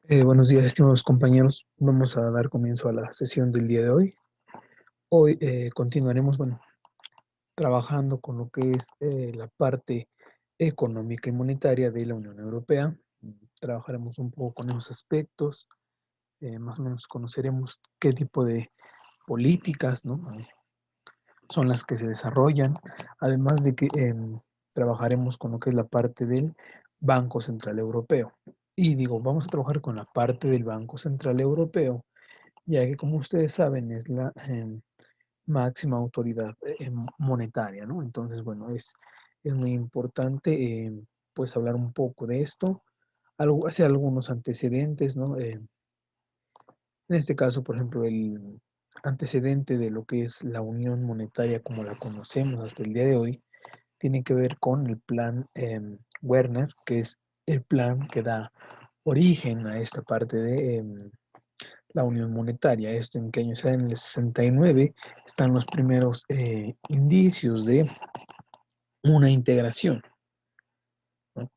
Buenos días, estimados compañeros. Vamos a dar comienzo a la sesión del día de hoy. Hoy continuaremos, trabajando con lo que es la parte económica y monetaria de la Unión Europea. Trabajaremos un poco con esos aspectos. Más o menos conoceremos qué tipo de políticas, ¿no? Son las que se desarrollan. Además de que trabajaremos con lo que es la parte del Banco Central Europeo. Y digo, vamos a trabajar con la parte del Banco Central Europeo, ya que como ustedes saben es la máxima autoridad monetaria, ¿no? Entonces, bueno, es muy importante pues hablar un poco de esto, hacer algunos antecedentes, ¿no? En este caso, por ejemplo, el antecedente de lo que es la unión monetaria como la conocemos hasta el día de hoy, tiene que ver con el plan Werner, que es el plan que da origen a esta parte de la unión monetaria. ¿Esto en qué año está? En el 69 están los primeros indicios de una integración, ¿no?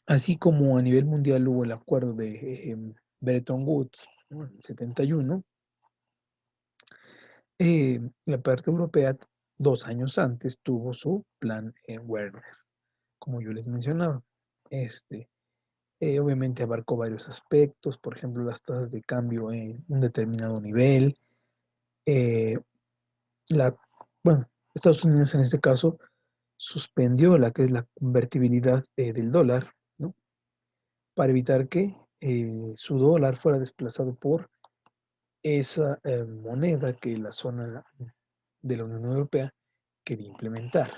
Así como a nivel mundial hubo el acuerdo de Bretton Woods, ¿no? En el 71, la parte europea 2 años antes tuvo su plan Werner, como yo les mencionaba. Este, obviamente abarcó varios aspectos, por ejemplo, las tasas de cambio en un determinado nivel, eh, la, bueno, Estados Unidos en este caso suspendió la que es la convertibilidad del dólar, ¿no? Para evitar que su dólar fuera desplazado por esa moneda que la zona de la Unión Europea quería implementar,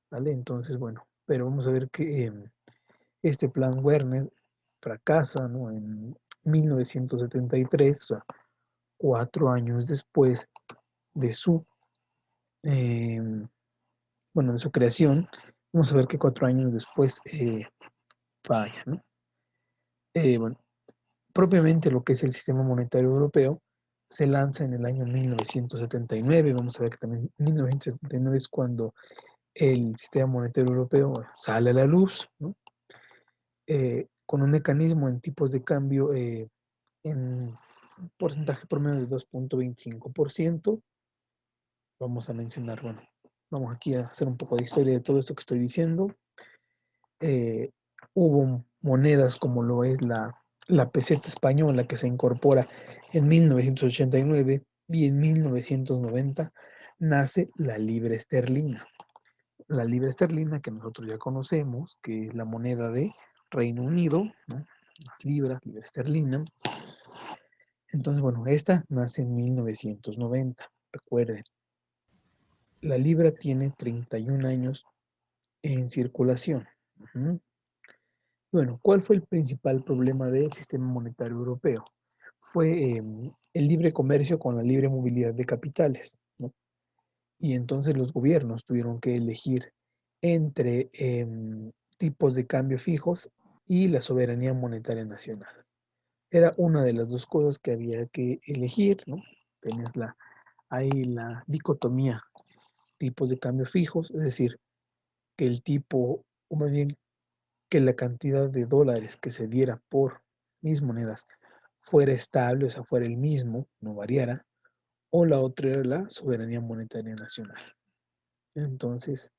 ¿vale? Entonces, bueno, pero vamos a ver que este plan Werner fracasa, ¿no? En 1973, o sea, 4 años después de su eh, de su creación. Vamos a ver que 4 años después falla, ¿no? Bueno, propiamente lo que es el sistema monetario europeo se lanza en el año 1979. Vamos a ver que también 1979 es cuando el sistema monetario europeo sale a la luz, ¿no? Con un mecanismo en tipos de cambio en un porcentaje promedio de 2,25%. Vamos a mencionar, vamos aquí a hacer un poco de historia de todo esto que estoy diciendo. eh, Hubo monedas como lo es la peseta española que se incorpora en 1989 y en 1990 nace la libra esterlina. La libra esterlina que nosotros ya conocemos, que es la moneda de Reino Unido, ¿no? Las libras, libra esterlina. Entonces, bueno, esta nace en 1990. Recuerden, la libra tiene 31 años en circulación. Ujú. Bueno, ¿cuál fue el principal problema del sistema monetario europeo? Fue el libre comercio con la libre movilidad de capitales, ¿no? Y entonces los gobiernos tuvieron que elegir entre tipos de cambio fijos y la soberanía monetaria nacional. Era una de las dos cosas que había que elegir, ¿no? Tenías ahí la dicotomía, tipos de cambio fijos, es decir, que el tipo, o más bien que la cantidad de dólares que se diera por mis monedas fuera estable, o sea, fuera el mismo, no variara, o la otra era la soberanía monetaria nacional. Entonces,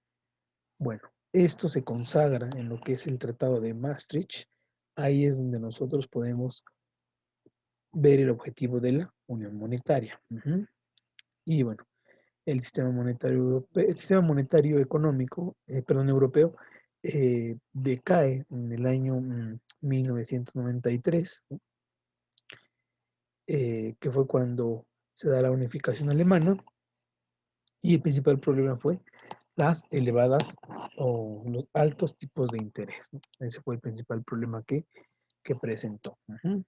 bueno, esto se consagra en lo que es el Tratado de Maastricht. Ahí es donde nosotros podemos ver el objetivo de la unión monetaria. Ujú. Y bueno, el sistema monetario europeo, el sistema monetario económico, perdón, europeo, decae en el año 1993, ¿no? Que fue cuando se da la unificación alemana, y el principal problema fue las elevadas o los altos tipos de interés, ¿no? Ese fue el principal problema que presentó. Ujú.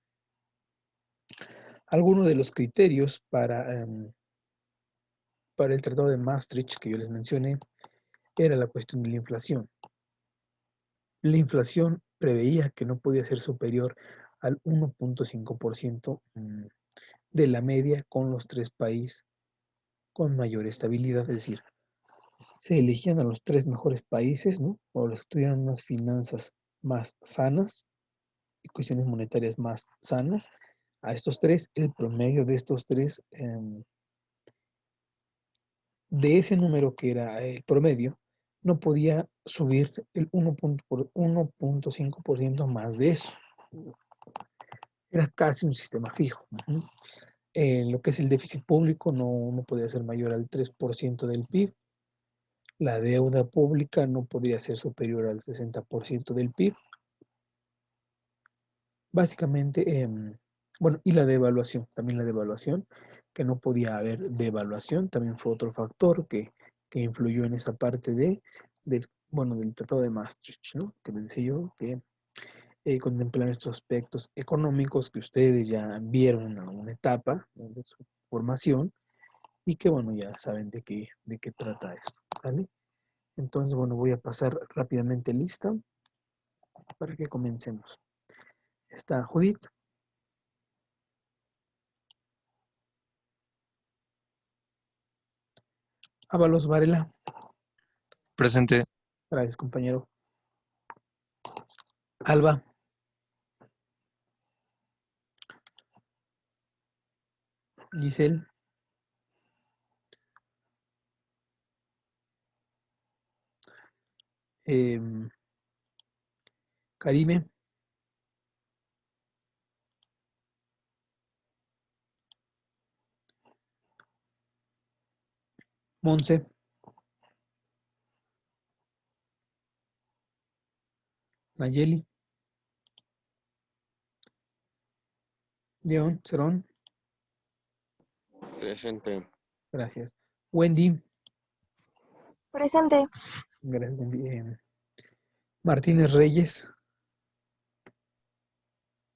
Algunos de los criterios para el Tratado de Maastricht que yo les mencioné era la cuestión de la inflación. La inflación preveía que no podía ser superior al 1,5% de la media con los tres países con mayor estabilidad, es decir, se elegían a los tres mejores países, ¿no? O los que tuvieran unas finanzas más sanas, cuestiones monetarias más sanas, a estos tres, el promedio de estos tres, de ese número que era el promedio, no podía subir el 1.5% más de eso. Era casi un sistema fijo. Lo que es el déficit público no podía ser mayor al 3% del PIB. La deuda pública no podía ser superior al 60% del PIB. Básicamente, bueno, y la devaluación, también la devaluación, que no podía haber devaluación, también fue otro factor que influyó en esa parte bueno, del Tratado de Maastricht, ¿no? Que les decía yo que contemplan estos aspectos económicos que ustedes ya vieron en alguna etapa, ¿no?, de su formación y que, bueno, ya saben de qué trata esto, ¿vale? Entonces, bueno, voy a pasar rápidamente lista para que comencemos. Está Judith. Ábalos Varela. Presente. Gracias, compañero. Alba. Giselle. Karime. Monse. Nayeli. León. Cerón. Presente. Gracias. Wendy. Presente. Gracias, Wendy. Martínez Reyes.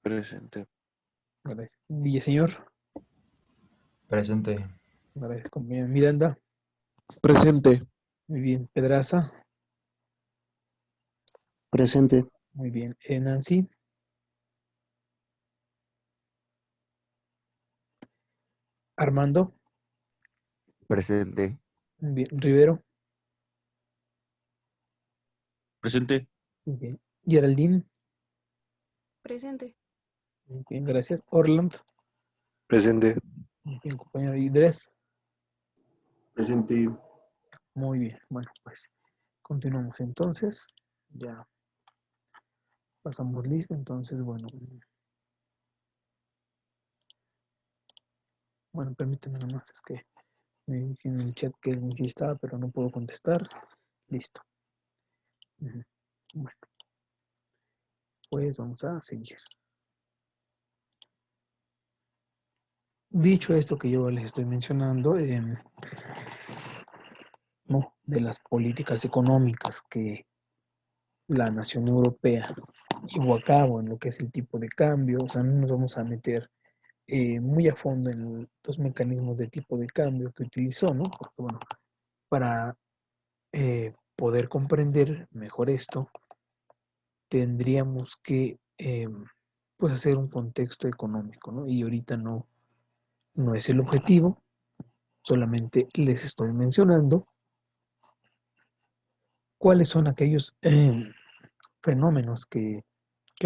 Presente. Gracias. Villaseñor. Presente. Gracias, compañero. Miranda. Presente. Muy bien. Pedraza. Presente. Muy bien. Nancy. Armando. Presente. Muy bien. Rivero. Presente. Muy bien. Geraldine. Presente. Muy bien, gracias. Orland. Presente. Muy bien, compañero. Idres. Presente. Muy bien. Bueno, pues continuamos entonces. Ya pasamos lista. Entonces, bueno. Bueno, permíteme nomás. Es que me dicen en el chat que sí estaba, pero no puedo contestar. Listo. Bueno, pues vamos a seguir. Dicho esto que yo les estoy mencionando, ¿no?, de las políticas económicas que la nación europea llevó a cabo en lo que es el tipo de cambio, o sea, no nos vamos a meter muy a fondo en los mecanismos de tipo de cambio que utilizó, ¿no? Porque, bueno, para poder comprender mejor esto, tendríamos que pues hacer un contexto económico, ¿no? Y ahorita no es el objetivo, solamente les estoy mencionando cuáles son aquellos fenómenos que,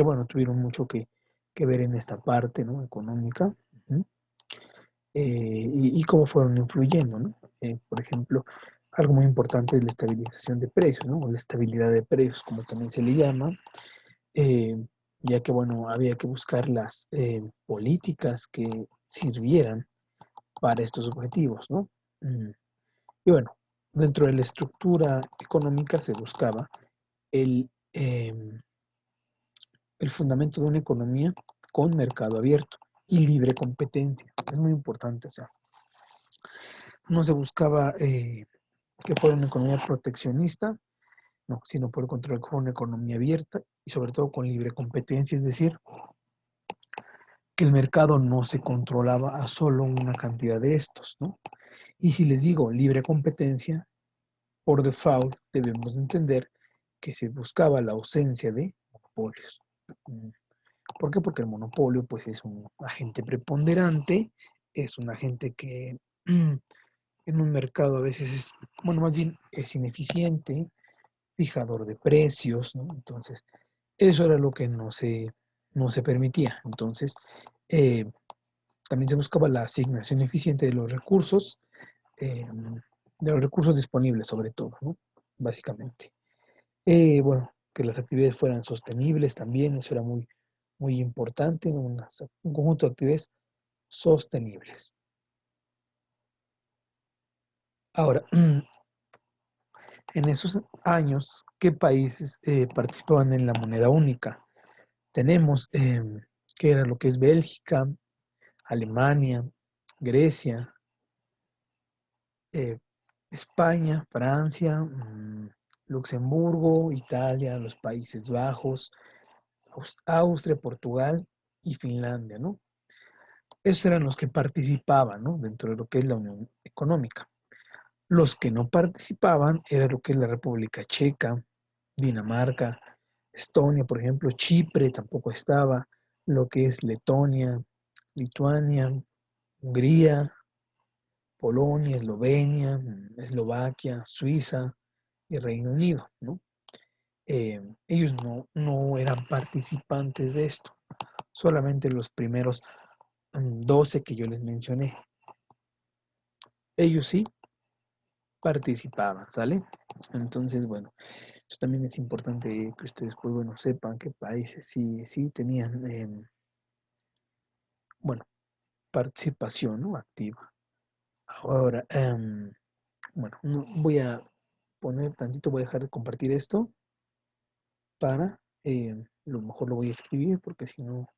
bueno, tuvieron mucho que ver en esta parte, ¿no?, económica, y cómo fueron influyendo, ¿no? Por ejemplo, algo muy importante es la estabilización de precios, ¿no? O la estabilidad de precios, como también se le llama, eh, ya que, bueno, había que buscar las políticas que sirvieran para estos objetivos, ¿no? Y bueno, dentro de la estructura económica se buscaba el, el fundamento de una economía con mercado abierto y libre competencia. Es muy importante, o sea, no se buscaba que fuera una economía proteccionista, no, sino por el contrario, que fuera una economía abierta y sobre todo con libre competencia, es decir, que el mercado no se controlaba a solo una cantidad de estos, ¿no? Y si les digo libre competencia, por default debemos entender que se buscaba la ausencia de monopolios. ¿Por qué? Porque el monopolio, pues, es un agente preponderante, es un agente que en un mercado a veces es, bueno, más bien es ineficiente, fijador de precios, ¿no? Entonces, eso era lo que no se no se permitía. Entonces, también se buscaba la asignación eficiente de los recursos disponibles sobre todo, ¿no? Básicamente. Bueno, que las actividades fueran sostenibles también, eso era muy, muy importante, un conjunto de actividades sostenibles. Ahora, en esos años, ¿qué países participaban en la moneda única? Tenemos que era lo que es Bélgica, Alemania, Grecia, eh, España, Francia, Luxemburgo, Italia, los Países Bajos, Austria, Portugal y Finlandia, ¿no? Esos eran los que participaban, ¿no? Dentro de lo que es la Unión Económica. Los que no participaban era lo que es la República Checa, Dinamarca, Estonia, por ejemplo, Chipre tampoco estaba, lo que es Letonia, Lituania, Hungría, Polonia, Eslovenia, Eslovaquia, Suiza y Reino Unido, ¿no? Ellos no eran participantes de esto, solamente los primeros 12 que yo les mencioné. Ellos sí participaban, ¿sale? Entonces, bueno, eso también es importante que ustedes, pues, bueno, sepan qué países sí tenían, bueno, participación, ¿no? Activa. Ahora, bueno, voy a poner tantito, voy a dejar de compartir esto para, lo mejor lo voy a escribir porque si no,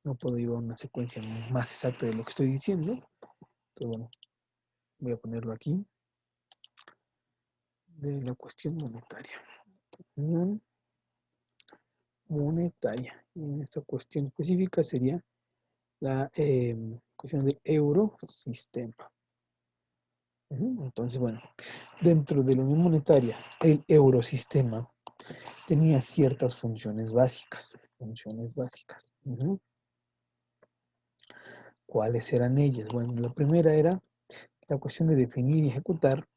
no puedo llevar una secuencia más exacta de lo que estoy diciendo. Entonces, bueno, voy a ponerlo aquí, de la cuestión monetaria. Unión monetaria. Y en esta cuestión específica sería la cuestión del eurosistema. Entonces, bueno, dentro de la Unión Monetaria, el eurosistema tenía ciertas funciones básicas. ¿Cuáles eran ellas? Bueno, la primera era la cuestión de definir y ejecutar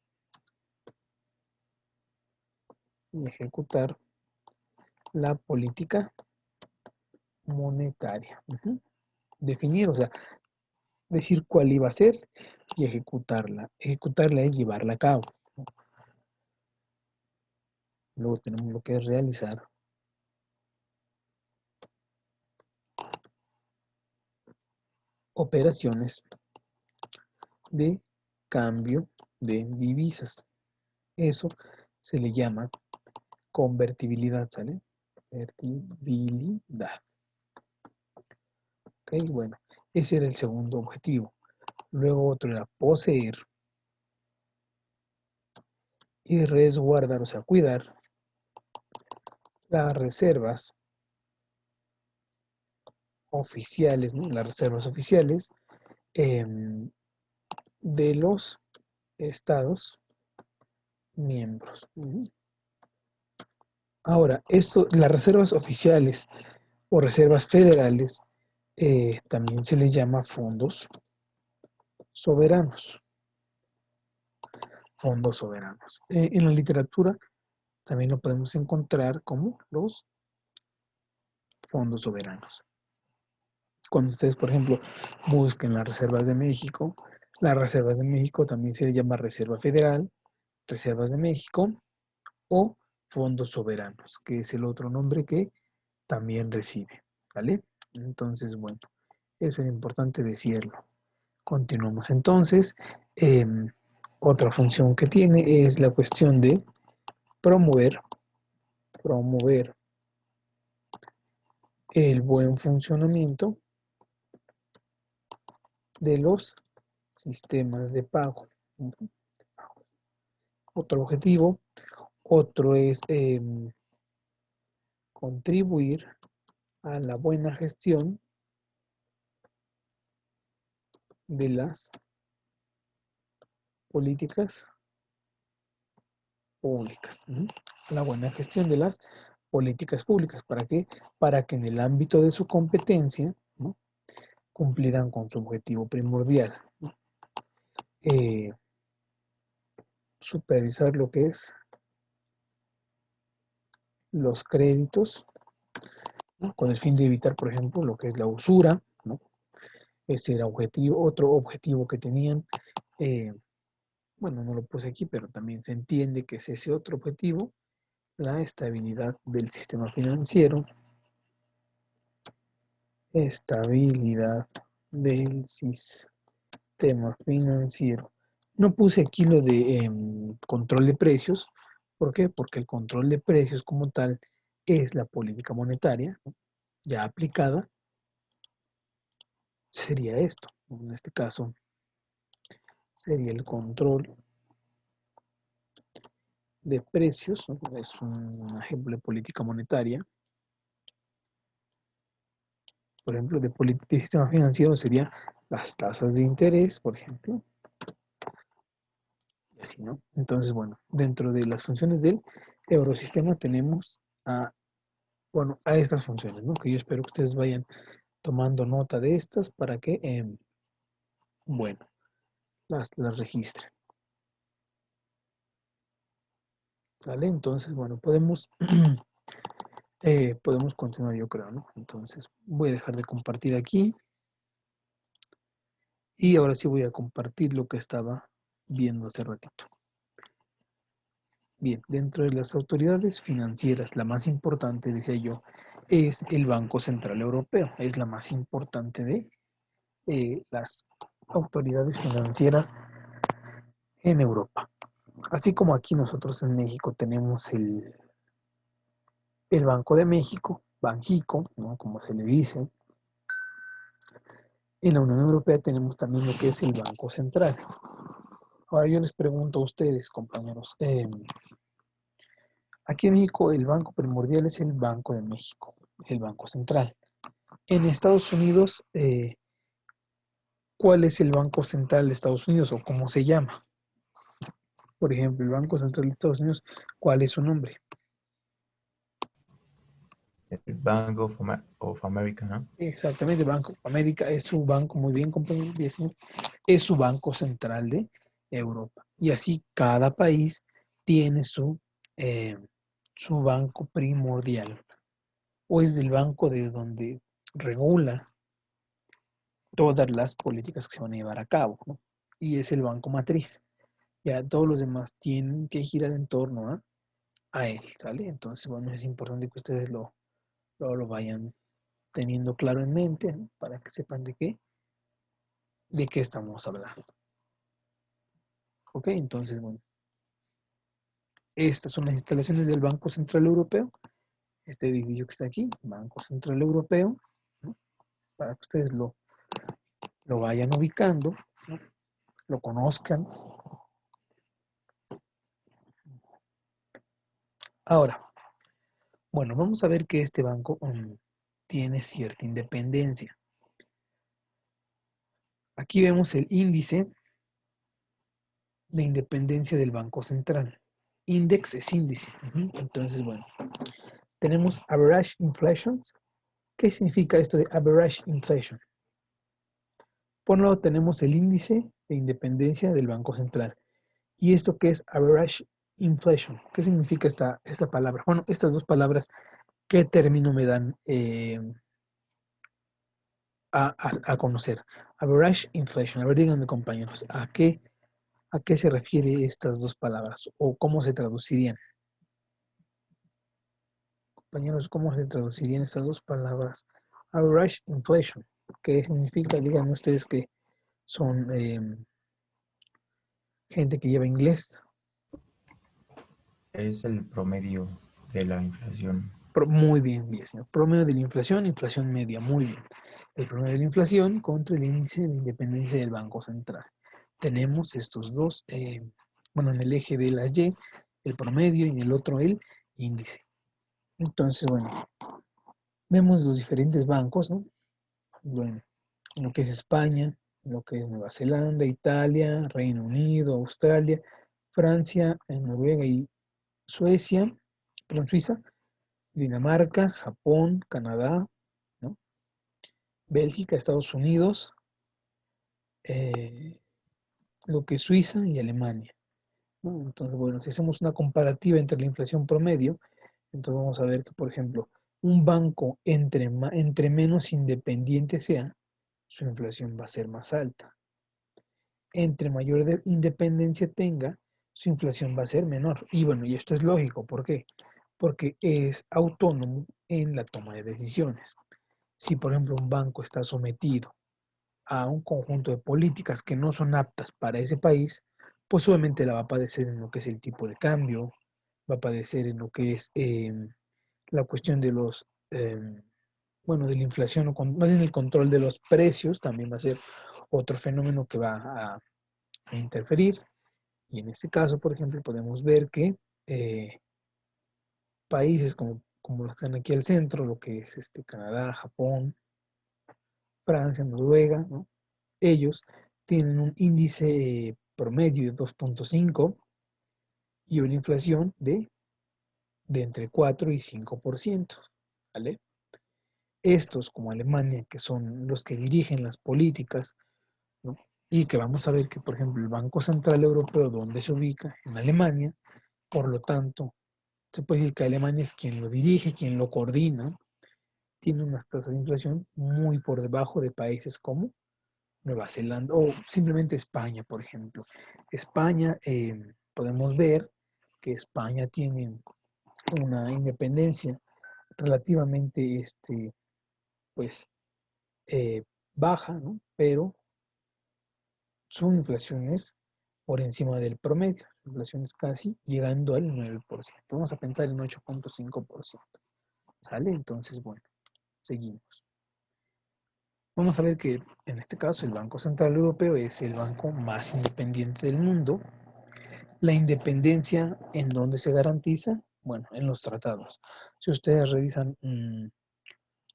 la política monetaria. Definir, o sea, decir cuál iba a ser y ejecutarla. Ejecutarla es llevarla a cabo. Luego tenemos lo que es realizar operaciones de cambio de divisas. Eso se le llama convertibilidad, ¿sale? Convertibilidad. Ok, bueno, ese era el segundo objetivo. Luego otro era poseer y resguardar, o sea, cuidar las reservas oficiales, ¿no? Las reservas oficiales de los estados miembros. Ahora, las reservas oficiales o reservas federales también se les llama fondos soberanos. Fondos soberanos. En la literatura también lo podemos encontrar como los fondos soberanos. Cuando ustedes, por ejemplo, busquen las reservas de México también se les llama Reserva Federal, Reservas de México o fondos soberanos, que es el otro nombre que también recibe, ¿vale? Entonces, bueno, eso es importante decirlo. Continuamos. Entonces, otra función que tiene es la cuestión de promover el buen funcionamiento de los sistemas de pago. Otro objetivo, otro es contribuir a la buena gestión de las políticas públicas. La buena gestión de las políticas públicas. ¿Para qué? Para que en el ámbito de su competencia, ¿no?, cumplirán con su objetivo primordial. Supervisar lo que es los créditos ¿no? Con el fin de evitar, por ejemplo, lo que es la usura, ¿no? Ese era otro objetivo que tenían. Bueno, no lo puse aquí, pero también se entiende que es ese otro objetivo, la estabilidad del sistema financiero. Estabilidad del sistema financiero. No puse aquí lo de control de precios. ¿Por qué? Porque el control de precios como tal es la política monetaria, ¿no? Ya aplicada. Sería esto. En este caso, sería el control de precios, ¿no? Es un ejemplo de política monetaria. Por ejemplo, de sistema financiero sería las tasas de interés, por ejemplo. Y así, ¿no? Entonces, bueno, dentro de las funciones del eurosistema tenemos bueno, a estas funciones, ¿no? Que yo espero que ustedes vayan tomando nota de estas para que, bueno, las registren. ¿Sale? Entonces, bueno, podemos continuar, yo creo, ¿no? Entonces, voy a dejar de compartir aquí. Y ahora sí voy a compartir lo que estaba viendo hace ratito. Bien, dentro de las autoridades financieras, la más importante, decía yo, es el Banco Central Europeo. Es la más importante de las autoridades financieras en Europa. Así como aquí nosotros en México tenemos el Banco de México, Banjico, ¿no? Como se le dice. En la Unión Europea tenemos también lo que es el Banco Central. Ahora yo les pregunto a ustedes, compañeros, aquí en México el banco primordial es el Banco de México, el Banco Central. En Estados Unidos, ¿cuál es el Banco Central de Estados Unidos o cómo se llama? Por ejemplo, el Banco Central de Estados Unidos, ¿cuál es su nombre? El Bank of America, ¿no? Exactamente, Banco of America es su banco, muy bien, compañero, es su banco central de Europa. Y así cada país tiene su banco primordial, o es del banco de donde regula todas las políticas que se van a llevar a cabo, ¿no? Y es el banco matriz. Ya todos los demás tienen que girar en torno a él, ¿vale? Entonces, bueno, es importante que ustedes lo vayan teniendo claro en mente, ¿no? Para que sepan de qué estamos hablando. Ok, entonces, bueno, estas son las instalaciones del Banco Central Europeo. Este edificio que está aquí, Banco Central Europeo, ¿no? Para que ustedes lo vayan ubicando, ¿no? Lo conozcan. Ahora, bueno, vamos a ver que este banco tiene cierta independencia. Aquí vemos el índice de independencia del Banco Central. Index es índice. Entonces, bueno, tenemos average inflation. ¿Qué significa esto de average inflation? Por un lado tenemos el índice de independencia del Banco Central. ¿Y esto qué es average inflation? ¿Qué significa esta palabra? Bueno, estas dos palabras, ¿qué término me dan a conocer? Average inflation. A ver, díganme, compañeros, ¿a qué se refiere estas dos palabras? ¿O cómo se traducirían? Compañeros, ¿cómo se traducirían estas dos palabras? Average inflation. ¿Qué significa? Díganme ustedes que son gente que lleva inglés. Es el promedio de la inflación. Muy bien, bien, señor. Promedio de la inflación, inflación media, muy bien. El promedio de la inflación contra el índice de independencia del Banco Central. Tenemos estos dos, bueno, en el eje de la Y, el promedio y en el otro el índice. Entonces, bueno, vemos los diferentes bancos, ¿no? Bueno, lo que es España, lo que es Nueva Zelanda, Italia, Reino Unido, Australia, Francia, Noruega y Suecia, perdón, Suiza, Dinamarca, Japón, Canadá, ¿no? Bélgica, Estados Unidos, lo que es Suiza y Alemania, ¿no? Entonces, bueno, si hacemos una comparativa entre la inflación promedio, entonces vamos a ver que, por ejemplo, un banco entre menos independiente sea, su inflación va a ser más alta. Entre mayor independencia tenga, su inflación va a ser menor. Y bueno, y esto es lógico. ¿Por qué? Porque es autónomo en la toma de decisiones. Si, por ejemplo, un banco está sometido a un conjunto de políticas que no son aptas para ese país, pues obviamente la va a padecer en lo que es el tipo de cambio, va a padecer en lo que es la cuestión de los, de la inflación, o más bien el control de los precios, también va a ser otro fenómeno que va a interferir. Y en este caso, por ejemplo, podemos ver que países como los que están aquí al centro, lo que es Canadá, Japón, Francia, Noruega, ¿no? Ellos tienen un índice promedio de 2.5 y una inflación de entre 4 y 5%, ¿vale? Estos, como Alemania, que son los que dirigen las políticas, ¿no? Y que vamos a ver que, por ejemplo, el Banco Central Europeo, ¿dónde se ubica? En Alemania. Por lo tanto, se puede decir que Alemania es quien lo dirige, quien lo coordina, tiene unas tasas de inflación muy por debajo de países como Nueva Zelanda o simplemente España, por ejemplo. España, podemos ver que España tiene una independencia relativamente pues, baja, ¿no? Pero su inflación es por encima del promedio. La inflación es casi llegando al 9%. Vamos a pensar en 8.5%. ¿Sale? Entonces, bueno, seguimos. Vamos a ver que en este caso el Banco Central Europeo es el banco más independiente del mundo. La independencia, ¿en dónde se garantiza? Bueno, en los tratados. Si ustedes revisan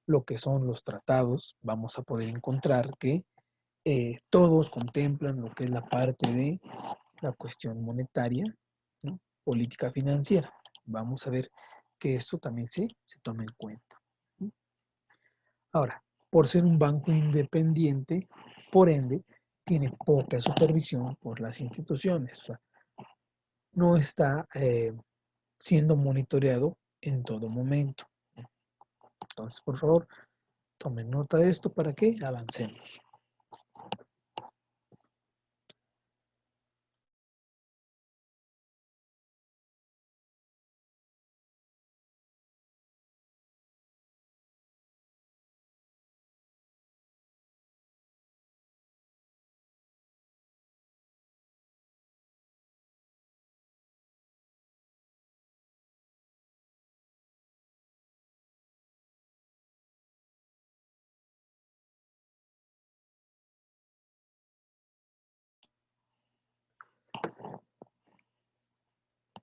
lo que son los tratados, vamos a poder encontrar que todos contemplan lo que es la parte de la cuestión monetaria, ¿no? Política financiera. Vamos a ver que esto también se toma en cuenta. Ahora, por ser un banco independiente, por ende, tiene poca supervisión por las instituciones. O sea, no está siendo monitoreado en todo momento. Entonces, por favor, tomen nota de esto para que avancemos.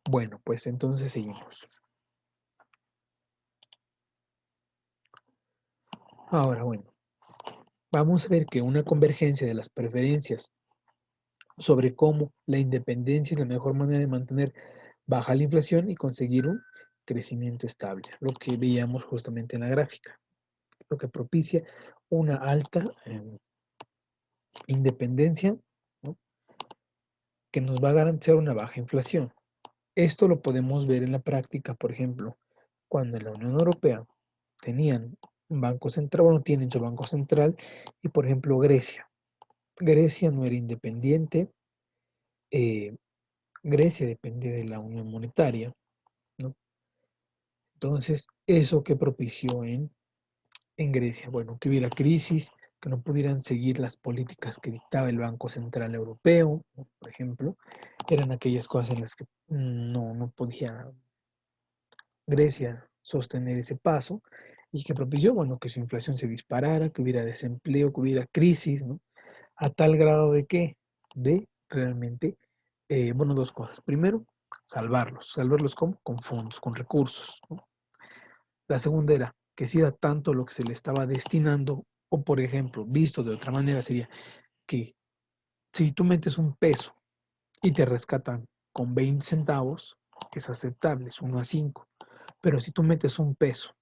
Bueno, pues entonces seguimos. Ahora, bueno, vamos a ver que una convergencia de las preferencias sobre cómo la independencia es la mejor manera de mantener baja la inflación y conseguir un crecimiento estable, lo que veíamos justamente en la gráfica, lo que propicia una alta independencia, ¿no? Que nos va a garantizar una baja inflación. Esto lo podemos ver en la práctica, por ejemplo, cuando en la Unión Europea tenían un banco central, bueno, tienen su banco central, y por ejemplo Grecia. Grecia no era independiente, Grecia dependía de la Unión Monetaria, ¿no? Entonces, ¿eso qué propició en Grecia? Bueno, que hubiera crisis, que no pudieran seguir las políticas que dictaba el Banco Central Europeo, ¿no? Por ejemplo, eran aquellas cosas en las que no podía Grecia sostener ese paso y que propició, bueno, que su inflación se disparara, que hubiera desempleo, que hubiera crisis, ¿no? A tal grado de que, de realmente, dos cosas. Primero, salvarlos con fondos, con recursos, ¿no? La segunda era que si era tanto lo que se le estaba destinando, o por ejemplo, visto de otra manera, sería que si tú metes un peso y te rescatan con 20 centavos, es aceptable, es 1 a 5. Pero si tú metes un peso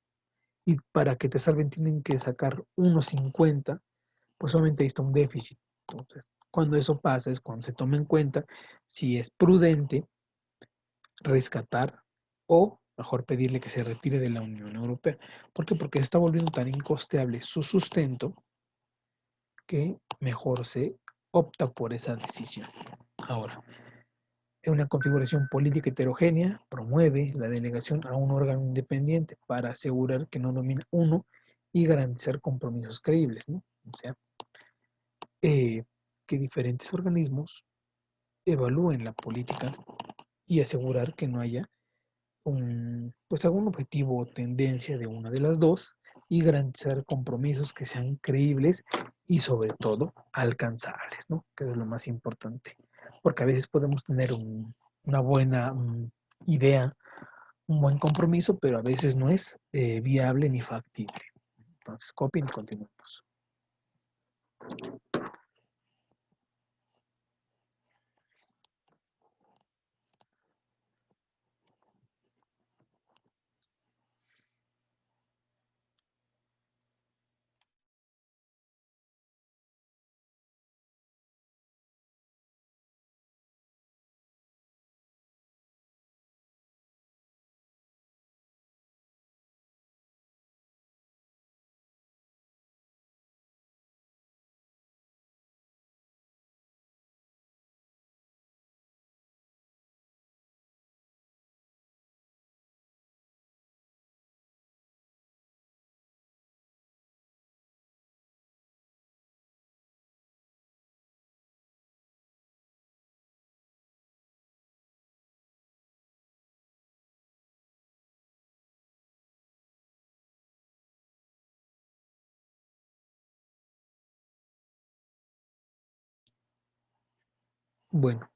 y para que te salven tienen que sacar 1.50, pues solamente ahí está un déficit. Entonces, cuando eso pasa es cuando se toma en cuenta si es prudente rescatar o mejor pedirle que se retire de la Unión Europea. ¿Por qué? Porque se está volviendo tan incosteable su sustento que mejor se opta por esa decisión. Ahora, en una configuración política heterogénea promueve la delegación a un órgano independiente para asegurar que no domina uno y garantizar compromisos creíbles, ¿no? O sea, que diferentes organismos evalúen la política y asegurar que no haya pues algún objetivo o tendencia de una de las dos y garantizar compromisos que sean creíbles y sobre todo alcanzables, ¿no? Que es lo más importante. Porque a veces podemos tener una buena idea, un buen compromiso, pero a veces no es viable ni factible. Entonces, copien y continuemos. Bueno,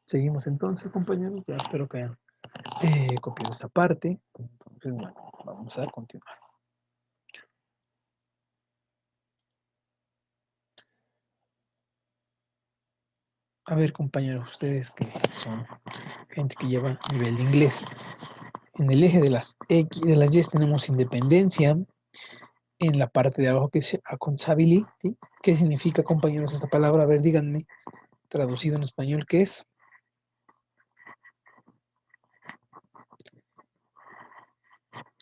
seguimos entonces, compañeros. Ya espero que hayan copiado esa parte. Entonces, bueno, vamos a continuar. A ver, compañeros, ustedes que son gente que lleva nivel de inglés. En el eje de las X y de las Y tenemos independencia. En la parte de abajo que es accountability. ¿Qué significa, compañeros, esta palabra? A ver, díganme, traducido en español, ¿qué es?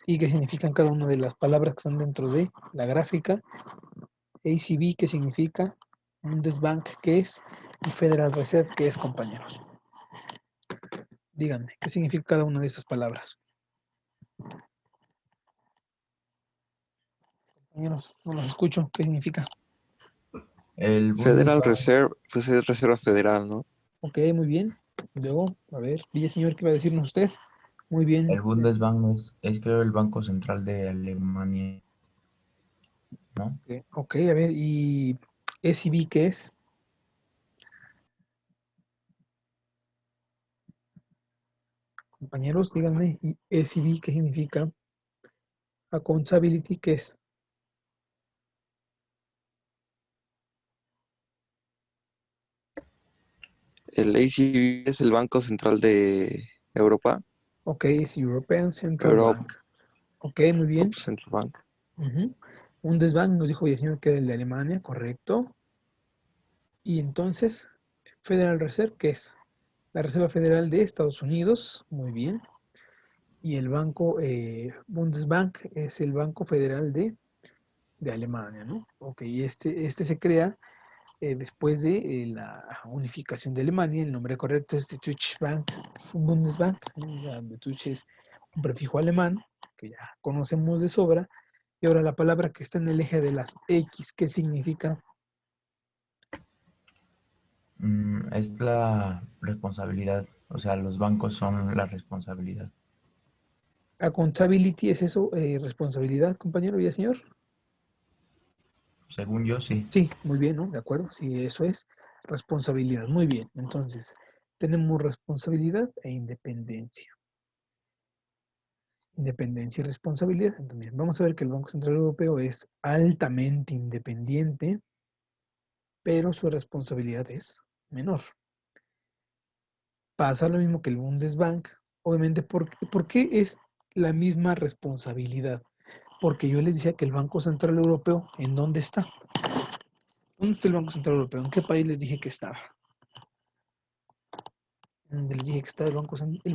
¿Y qué significan cada una de las palabras que están dentro de la gráfica? ACB, ¿qué significa? Bundesbank, ¿qué es? Y Federal Reserve, ¿qué es, compañeros? Díganme, ¿qué significa cada una de estas palabras? Compañeros, no los escucho. ¿Qué significa? El Federal Bundesbank, Reserve, pues es Reserva Federal, ¿no? Ok, muy bien. Luego, a ver, señor, ¿qué va a decirnos usted? Muy el bien. Bundesbank es creo el Banco Central de Alemania, ¿no? Ok, a ver, ¿y SEB qué es? Compañeros, díganme, ¿y SEB qué significa? Accountability, ¿qué es? El ACB es el Banco Central de Europa, Ok, es European Central Europe Bank. Ok, muy bien. Central Bank. Bundesbank nos dijo Villaseñor que era el de Alemania, correcto. Y entonces, Federal Reserve, ¿qué es? La Reserva Federal de Estados Unidos, muy bien. Y el banco Bundesbank es el Banco Federal de Alemania, ¿no? Ok, este se crea después de la unificación de Alemania. El nombre correcto es Deutsche Bank, Bundesbank, ¿no? Deutsche es un prefijo alemán que ya conocemos de sobra. Y ahora la palabra que está en el eje de las X, ¿qué significa? Es la responsabilidad, o sea, los bancos son la responsabilidad. Accountability, ¿es eso? Responsabilidad, compañero y señor. Según yo, sí. Sí, muy bien, ¿no? De acuerdo, sí, eso es responsabilidad. Muy bien, entonces tenemos responsabilidad e independencia. Independencia y responsabilidad. Entonces, vamos a ver que el Banco Central Europeo es altamente independiente, pero su responsabilidad es menor. Pasa lo mismo que el Bundesbank. Obviamente, ¿por qué es la misma responsabilidad? Porque yo les decía que el Banco Central Europeo, ¿en dónde está? ¿Dónde está el Banco Central Europeo? ¿En qué país les dije que estaba? ¿Dónde les dije que estaba el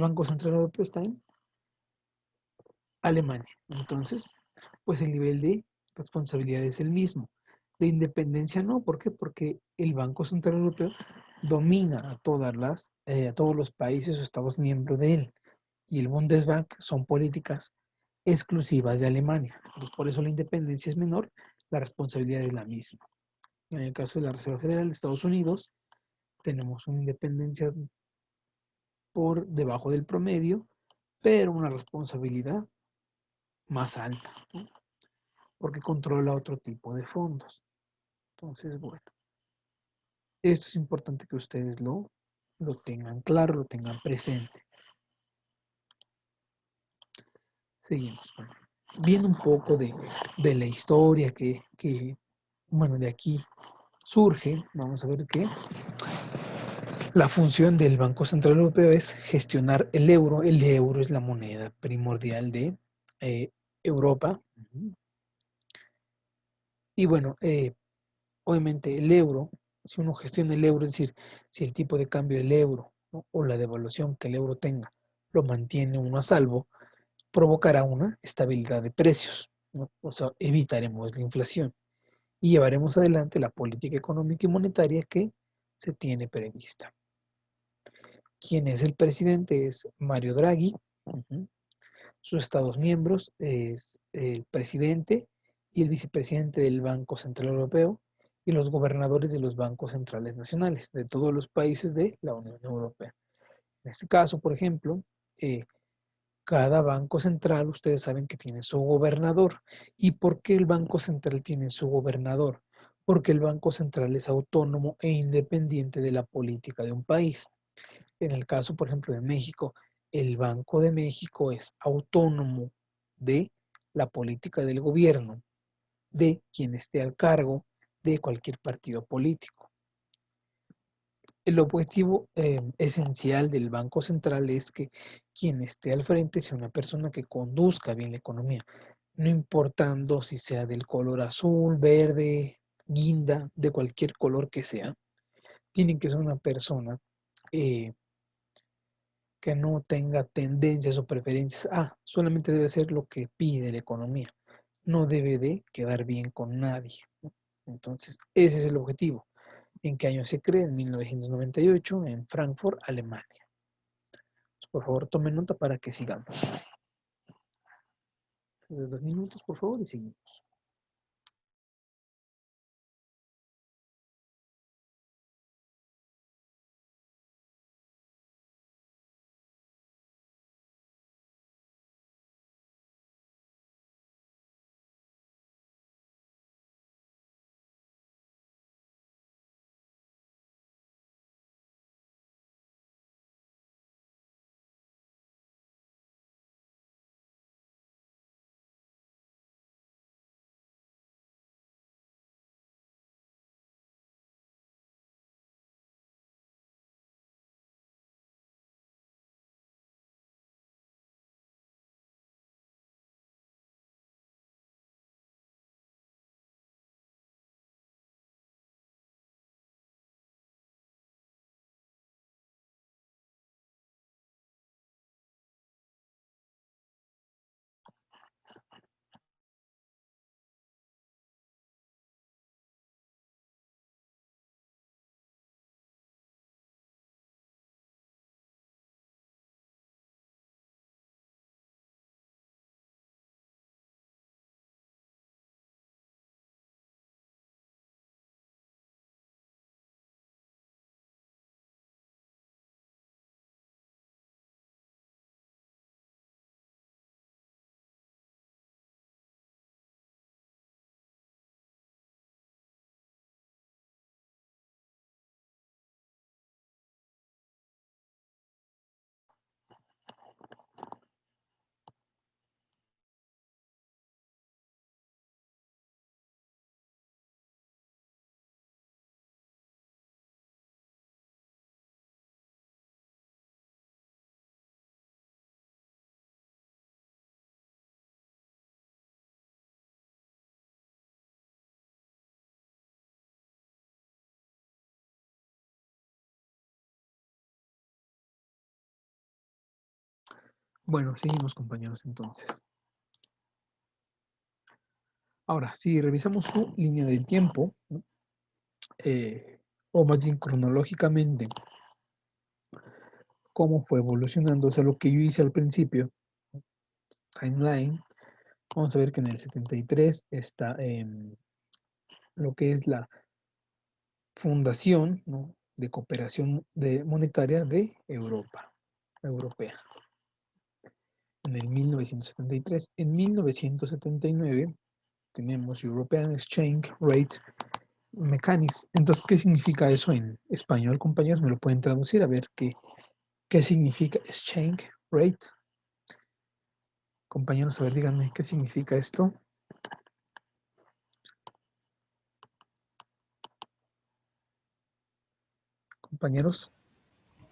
Banco Central Europeo? ¿Está en? Alemania. Entonces, pues el nivel de responsabilidad es el mismo. De independencia no, ¿por qué? Porque el Banco Central Europeo domina a todos los países o estados miembros de él. Y el Bundesbank son políticas exclusivas de Alemania. Entonces, por eso la independencia es menor, la responsabilidad es la misma. En el caso de la Reserva Federal de Estados Unidos, tenemos una independencia por debajo del promedio, pero una responsabilidad más alta, ¿no? Porque controla otro tipo de fondos. Entonces, bueno, esto es importante que ustedes lo tengan claro, lo tengan presente. Seguimos. Bueno, viendo un poco de la historia bueno, de aquí surge, vamos a ver que la función del Banco Central Europeo es gestionar el euro. El euro es la moneda primordial de Europa. Y bueno, obviamente el euro, si uno gestiona el euro, es decir, si el tipo de cambio del euro, ¿no?, o la devaluación que el euro tenga lo mantiene uno a salvo, provocará una estabilidad de precios, ¿no? O sea, evitaremos la inflación y llevaremos adelante la política económica y monetaria que se tiene prevista. ¿Quién es el presidente? Es Mario Draghi. Sus estados miembros es el presidente y el vicepresidente del Banco Central Europeo y los gobernadores de los bancos centrales nacionales de todos los países de la Unión Europea. En este caso, por ejemplo, cada banco central, ustedes saben que tiene su gobernador. ¿Y por qué el Banco Central tiene su gobernador? Porque el Banco Central es autónomo e independiente de la política de un país. En el caso, por ejemplo, de México, el Banco de México es autónomo de la política del gobierno, de quien esté al cargo de cualquier partido político. El objetivo esencial del Banco Central es que quien esté al frente sea una persona que conduzca bien la economía, no importando si sea del color azul, verde, guinda, de cualquier color que sea. Tiene que ser una persona que no tenga tendencias o preferencias. Solamente debe hacer lo que pide la economía. No debe de quedar bien con nadie, ¿no? Entonces, ese es el objetivo. ¿En qué año se crea? En 1998, en Frankfurt, Alemania. Por favor, tomen nota para que sigamos. 2 minutos, por favor, y seguimos. Bueno, seguimos, compañeros, entonces. Ahora, si revisamos su línea del tiempo, ¿no? O más bien cronológicamente, cómo fue evolucionando, o sea, lo que yo hice al principio, timeline, vamos a ver que en el 73 está lo que es la fundación, ¿no?, de cooperación monetaria de Europa, europea. En el 1973, en 1979 tenemos European Exchange Rate Mechanism. Entonces, ¿qué significa eso en español, compañeros? ¿Me lo pueden traducir? A ver qué significa Exchange Rate. Compañeros, a ver, díganme, ¿qué significa esto? Compañeros.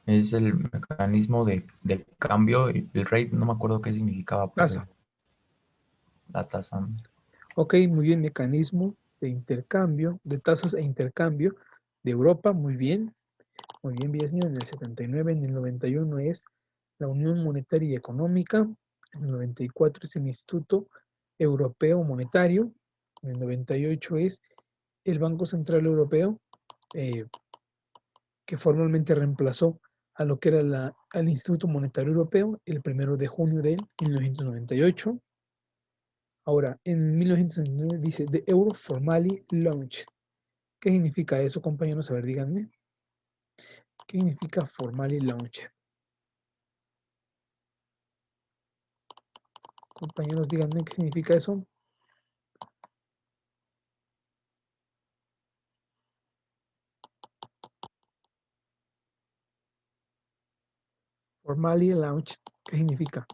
Es el mecanismo de cambio y el rate, no me acuerdo qué significaba, pero Tasa. la tasa. Ok, muy bien, mecanismo de intercambio, de tasas e intercambio de Europa, muy bien, Villaseñor. En el 79, en el 91 es la Unión Monetaria y Económica, en el 94 es el Instituto Europeo Monetario, en el 98 es el Banco Central Europeo, que formalmente reemplazó a lo que era al Instituto Monetario Europeo el 1 de junio de 1998. Ahora, en 1999 dice The Euro formally launched. ¿Qué significa eso, compañeros? A ver, díganme. ¿Qué significa formally launched? Compañeros, díganme qué significa eso. Formally launched, ¿qué significa?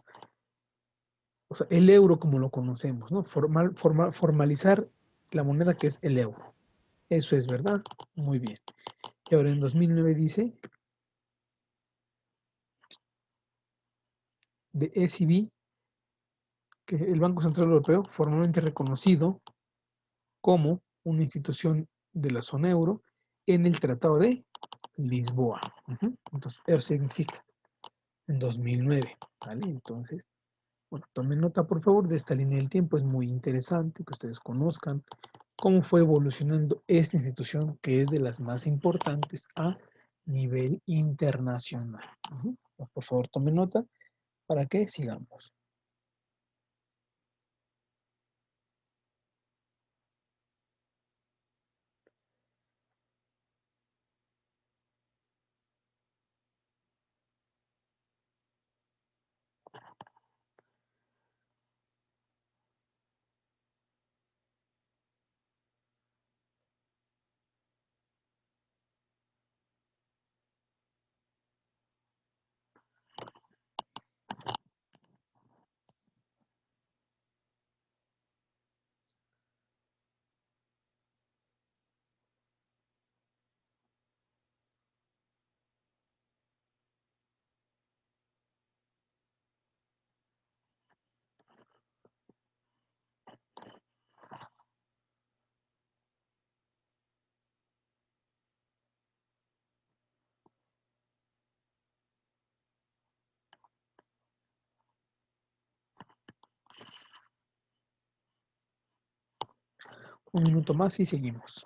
O sea, el euro como lo conocemos, ¿no? Formalizar la moneda que es el euro. Eso es verdad. Muy bien. Y ahora en 2009 dice de ECB, que el Banco Central Europeo, formalmente reconocido como una institución de la zona euro en el Tratado de Lisboa. Entonces, eso significa en 2009. ¿Vale? Entonces, bueno, tomen nota, por favor, de esta línea del tiempo. Es muy interesante que ustedes conozcan cómo fue evolucionando esta institución, que es de las más importantes a nivel internacional. Por favor, tomen nota para que sigamos. Un minuto más y seguimos.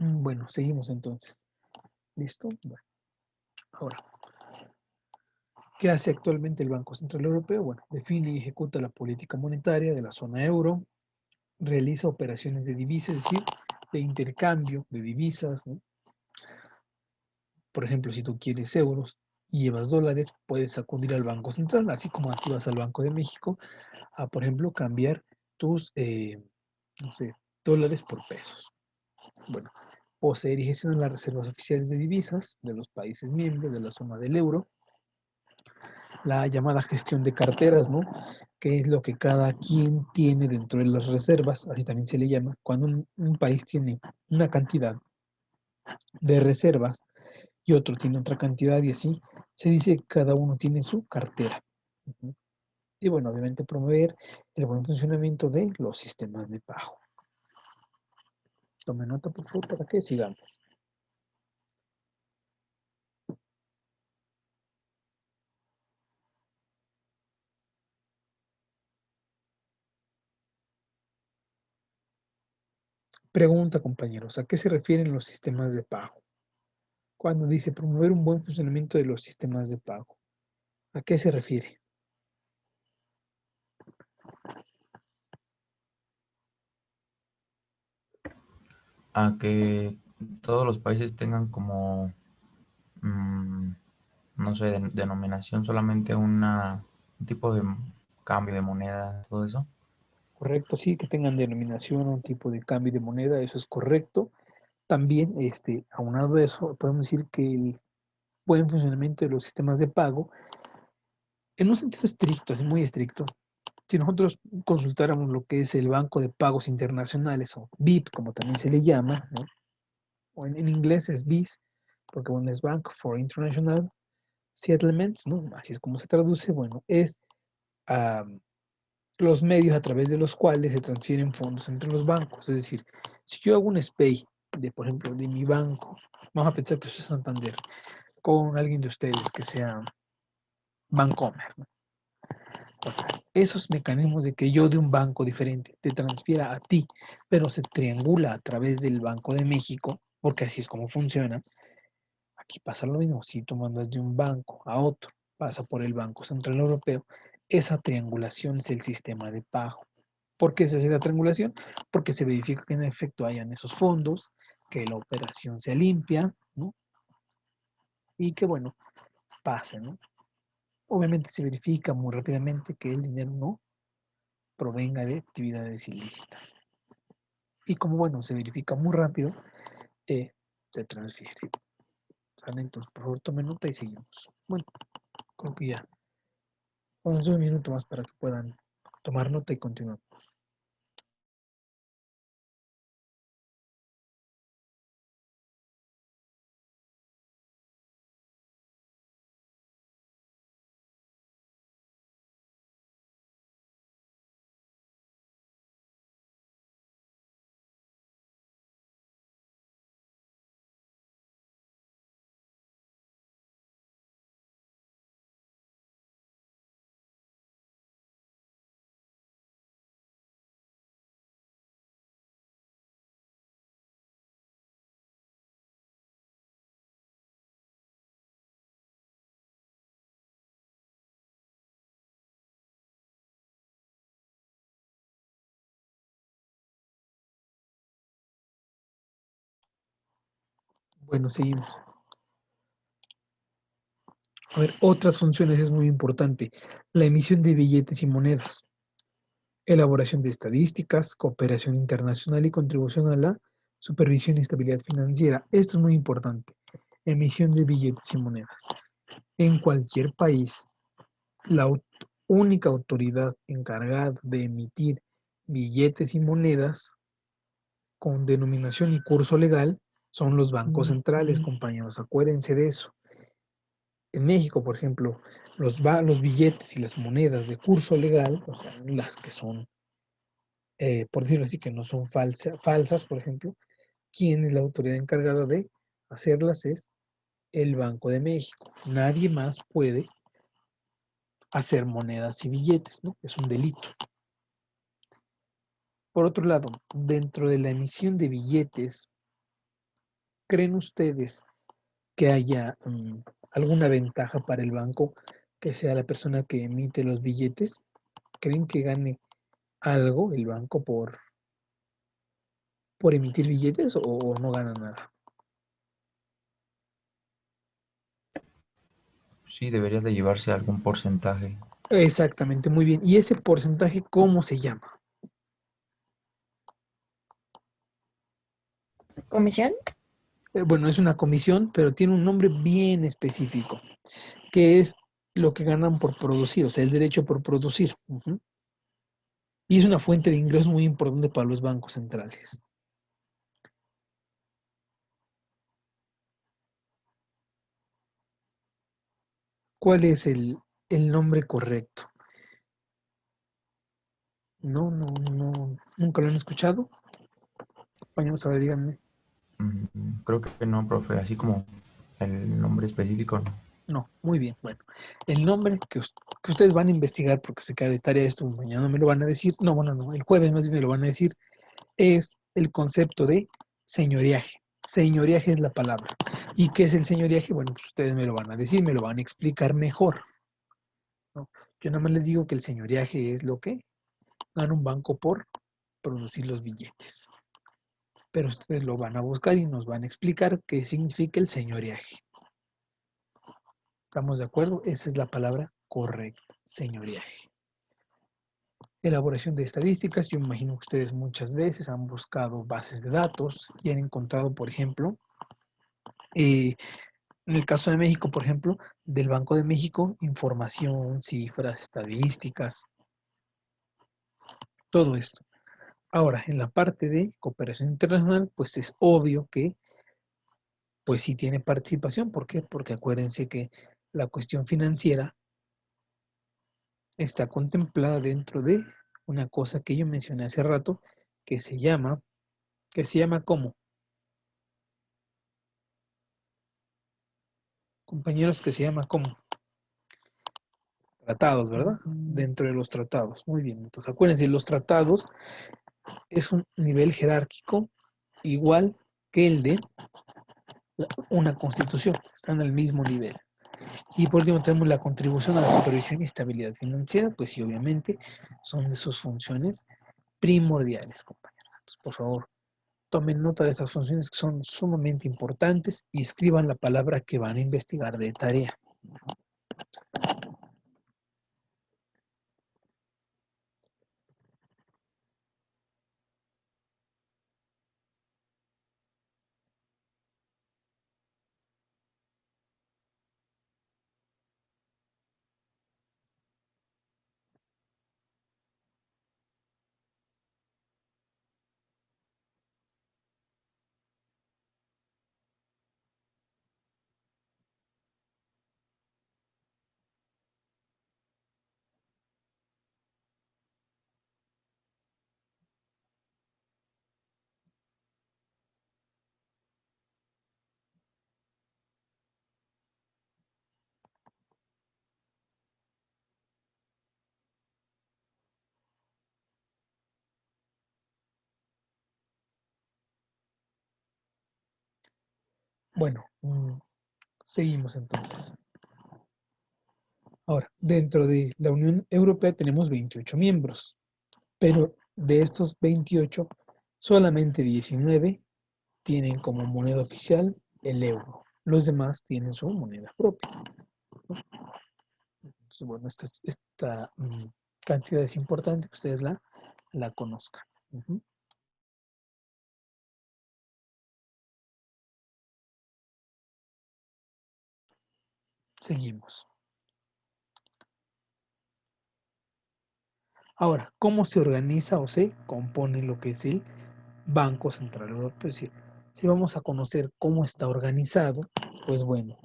Bueno, seguimos entonces. ¿Listo? Bueno, ahora, ¿qué hace actualmente el Banco Central Europeo? Bueno, define y ejecuta la política monetaria de la zona euro, realiza operaciones de divisas, es decir, de intercambio de divisas, ¿no? Por ejemplo, si tú quieres euros y llevas dólares, puedes acudir al Banco Central, así como tú vas al Banco de México a, por ejemplo, cambiar tus, no sé, dólares por pesos. Bueno, poseer y gestionar las reservas oficiales de divisas de los países miembros de la zona del euro, la llamada gestión de carteras, ¿no? Que es lo que cada quien tiene dentro de las reservas, así también se le llama, cuando un país tiene una cantidad de reservas y otro tiene otra cantidad y así se dice que cada uno tiene su cartera. Y bueno, obviamente promover el buen funcionamiento de los sistemas de pago. Tome nota, por favor, para que sigamos. Pregunta, compañeros, ¿a qué se refieren los sistemas de pago? Cuando dice promover un buen funcionamiento de los sistemas de pago, ¿a qué se refiere? A que todos los países tengan como, mm, no sé, denominación solamente un tipo de cambio de moneda, todo eso. Correcto, sí, que tengan denominación o un tipo de cambio de moneda, eso es correcto. También, aunado a eso, podemos decir que el buen funcionamiento de los sistemas de pago, en un sentido estricto, es muy estricto, si nosotros consultáramos lo que es el Banco de Pagos Internacionales o BIP, como también se le llama, ¿no? O en inglés es BIS, porque bueno, es Bank for International Settlements, ¿no? Así es como se traduce, bueno, es los medios a través de los cuales se transfieren fondos entre los bancos. Es decir, si yo hago un SPAY de, por ejemplo, de mi banco, vamos a pensar que soy Santander, con alguien de ustedes que sea Bancomer, ¿no? Esos mecanismos de que yo de un banco diferente te transfiera a ti, pero se triangula a través del Banco de México, porque así es como funciona. Aquí pasa lo mismo, si tú mandas de un banco a otro, pasa por el Banco Central Europeo, esa triangulación es el sistema de pago. ¿Por qué se hace la triangulación? Porque se verifica que en efecto hayan esos fondos, que la operación sea limpia, ¿no? Y que, bueno, pase, ¿no? Obviamente se verifica muy rápidamente que el dinero no provenga de actividades ilícitas. Y como, bueno, se verifica muy rápido, se transfiere. ¿Sale? Entonces, por favor, tomen nota y seguimos. Bueno, creo que ya. Vamos un minuto más para que puedan tomar nota y continuar. Bueno, seguimos. A ver, otras funciones es muy importante. La emisión de billetes y monedas, elaboración de estadísticas, cooperación internacional y contribución a la supervisión y estabilidad financiera. Esto es muy importante. Emisión de billetes y monedas. En cualquier país, la única autoridad encargada de emitir billetes y monedas con denominación y curso legal son los bancos centrales, compañeros. Acuérdense de eso. En México, por ejemplo, los billetes y las monedas de curso legal, o sea, las que son, por decirlo así, que no son falsas, por ejemplo, ¿quién es la autoridad encargada de hacerlas? Es el Banco de México. Nadie más puede hacer monedas y billetes, ¿no? Es un delito. Por otro lado, dentro de la emisión de billetes ¿creen ustedes que haya alguna ventaja para el banco que sea la persona que emite los billetes? ¿Creen que gane algo el banco por emitir billetes o no gana nada? Sí, debería de llevarse algún porcentaje. Exactamente, muy bien. ¿Y ese porcentaje cómo se llama? ¿Comisión? Bueno, es una comisión, pero tiene un nombre bien específico, que es lo que ganan por producir, o sea, el derecho por producir. Ujú. Y es una fuente de ingresos muy importante para los bancos centrales. ¿Cuál es el nombre correcto? No, no, no, nunca lo han escuchado. Compañeros, a ver, díganme. Creo que no, profe, así como el nombre específico, no. No, muy bien. Bueno, el nombre que ustedes van a investigar, porque se queda de tarea esto, mañana me lo van a decir. No, bueno, no, el jueves más bien me lo van a decir. Es el concepto de señoreaje. Señoreaje es la palabra. ¿Y qué es el señoreaje? Bueno, pues ustedes me lo van a decir, me lo van a explicar mejor, ¿no? Yo nada más les digo que el señoreaje es lo que gana un banco por producir los billetes. Pero ustedes lo van a buscar y nos van a explicar qué significa el señoreaje. ¿Estamos de acuerdo? Esa es la palabra correcta, señoreaje. Elaboración de estadísticas. Yo me imagino que ustedes muchas veces han buscado bases de datos y han encontrado, por ejemplo, en el caso de México, por ejemplo, del Banco de México, información, cifras, estadísticas, todo esto. Ahora, en la parte de cooperación internacional, pues es obvio que pues sí tiene participación. ¿Por qué? Porque acuérdense que la cuestión financiera está contemplada dentro de una cosa que yo mencioné hace rato, que se llama ¿cómo? Compañeros, que se llama ¿cómo? Tratados, ¿verdad? Dentro de los tratados. Muy bien. Entonces, acuérdense, los tratados es un nivel jerárquico igual que el de una constitución. Están al mismo nivel. Y por último tenemos la contribución a la supervisión y estabilidad financiera, pues sí, obviamente son de sus funciones primordiales, compañeros. Entonces, por favor, tomen nota de estas funciones que son sumamente importantes y escriban la palabra que van a investigar de tarea. Bueno, seguimos entonces. Ahora, dentro de la Unión Europea tenemos 28 miembros, pero de estos 28, solamente 19 tienen como moneda oficial el euro. Los demás tienen su moneda propia, ¿no? Entonces, bueno, esta cantidad es importante que ustedes la conozcan. Ujú. Seguimos. Ahora, ¿cómo se organiza o se compone lo que es el Banco Central Europeo? Es decir, si vamos a conocer cómo está organizado, pues bueno,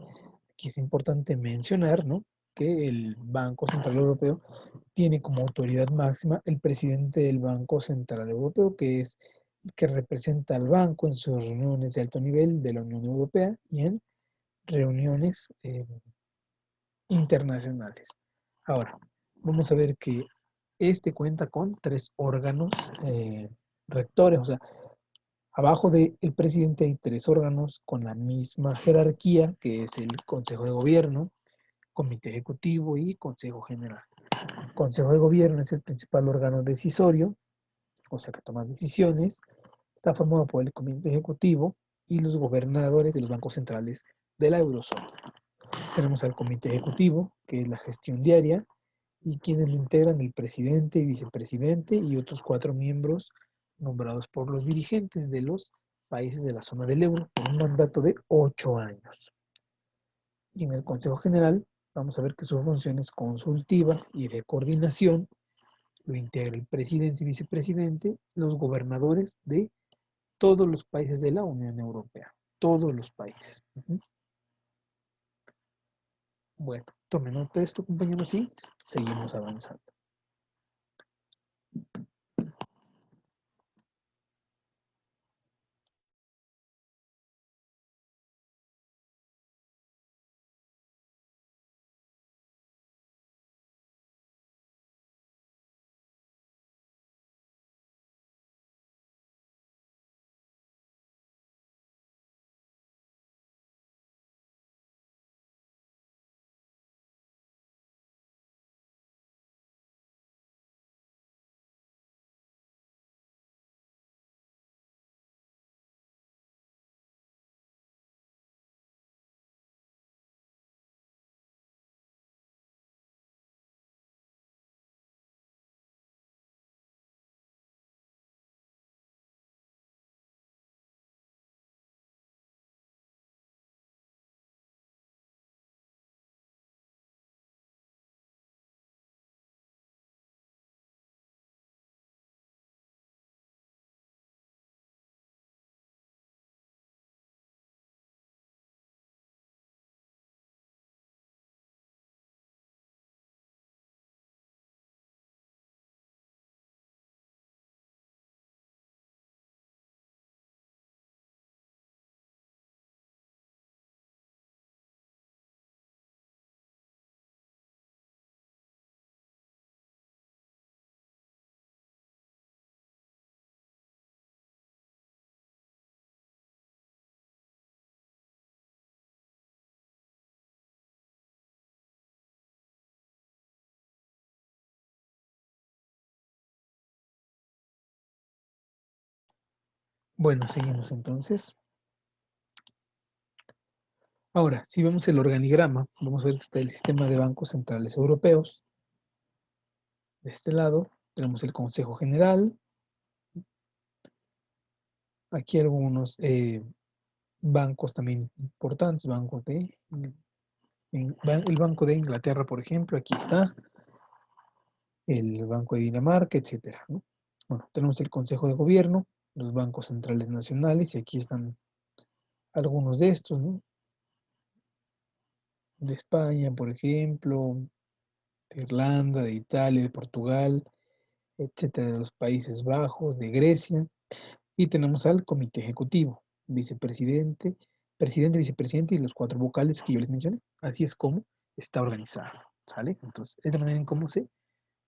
aquí es importante mencionar, ¿no?, que el Banco Central Europeo tiene como autoridad máxima el presidente del Banco Central Europeo, que es el que representa al banco en sus reuniones de alto nivel de la Unión Europea y en reuniones internacionales. Ahora, vamos a ver que este cuenta con 3 órganos rectores, o sea, Abajo del presidente hay 3 órganos con la misma jerarquía, que es el Consejo de Gobierno, Comité Ejecutivo y Consejo General. El Consejo de Gobierno es el principal órgano decisorio, o sea que toma decisiones. Está formado por el Comité Ejecutivo y los gobernadores de los bancos centrales de la eurozona. Tenemos al Comité Ejecutivo, que es la gestión diaria, y quienes lo integran el presidente y vicepresidente y otros 4 miembros nombrados por los dirigentes de los países de la zona del euro por un mandato de 8 años. Y en el Consejo General vamos a ver que su función es consultiva y de coordinación. Lo integra el presidente y vicepresidente, los gobernadores de todos los países de la Unión Europea. Todos los países. Bueno, tomen nota de esto, compañeros, y seguimos avanzando. Bueno, seguimos entonces. Ahora, si vemos el organigrama, vamos a ver que está el sistema de bancos centrales europeos. De este lado tenemos el Consejo General. Aquí algunos bancos también importantes, el Banco de Inglaterra, por ejemplo, aquí está, el Banco de Dinamarca, etcétera, ¿no? Bueno, tenemos el Consejo de Gobierno, los bancos centrales nacionales, y aquí están algunos de estos, ¿no? De España, por ejemplo, de Irlanda, de Italia, de Portugal, etcétera, de los Países Bajos, de Grecia. Y tenemos al Comité Ejecutivo, vicepresidente, presidente, vicepresidente y los 4 vocales que yo les mencioné. Así es como está organizado, ¿sale? Entonces, es la manera en cómo se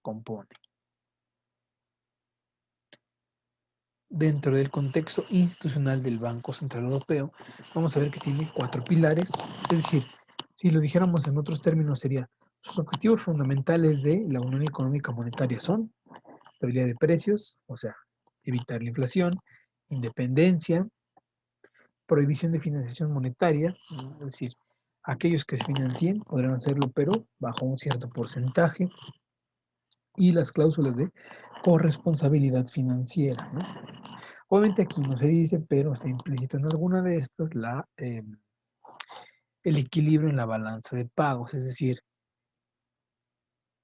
compone. Dentro del contexto institucional del Banco Central Europeo, vamos a ver que tiene 4 pilares. Es decir, si lo dijéramos en otros términos, sería sus objetivos fundamentales de la Unión Económica Monetaria son estabilidad de precios, o sea, evitar la inflación, independencia, prohibición de financiación monetaria, es decir, aquellos que se financien podrán hacerlo, pero bajo un cierto porcentaje, y las cláusulas de corresponsabilidad financiera, ¿no? Obviamente aquí no se dice, pero está implícito en alguna de estas el equilibrio en la balanza de pagos, es decir,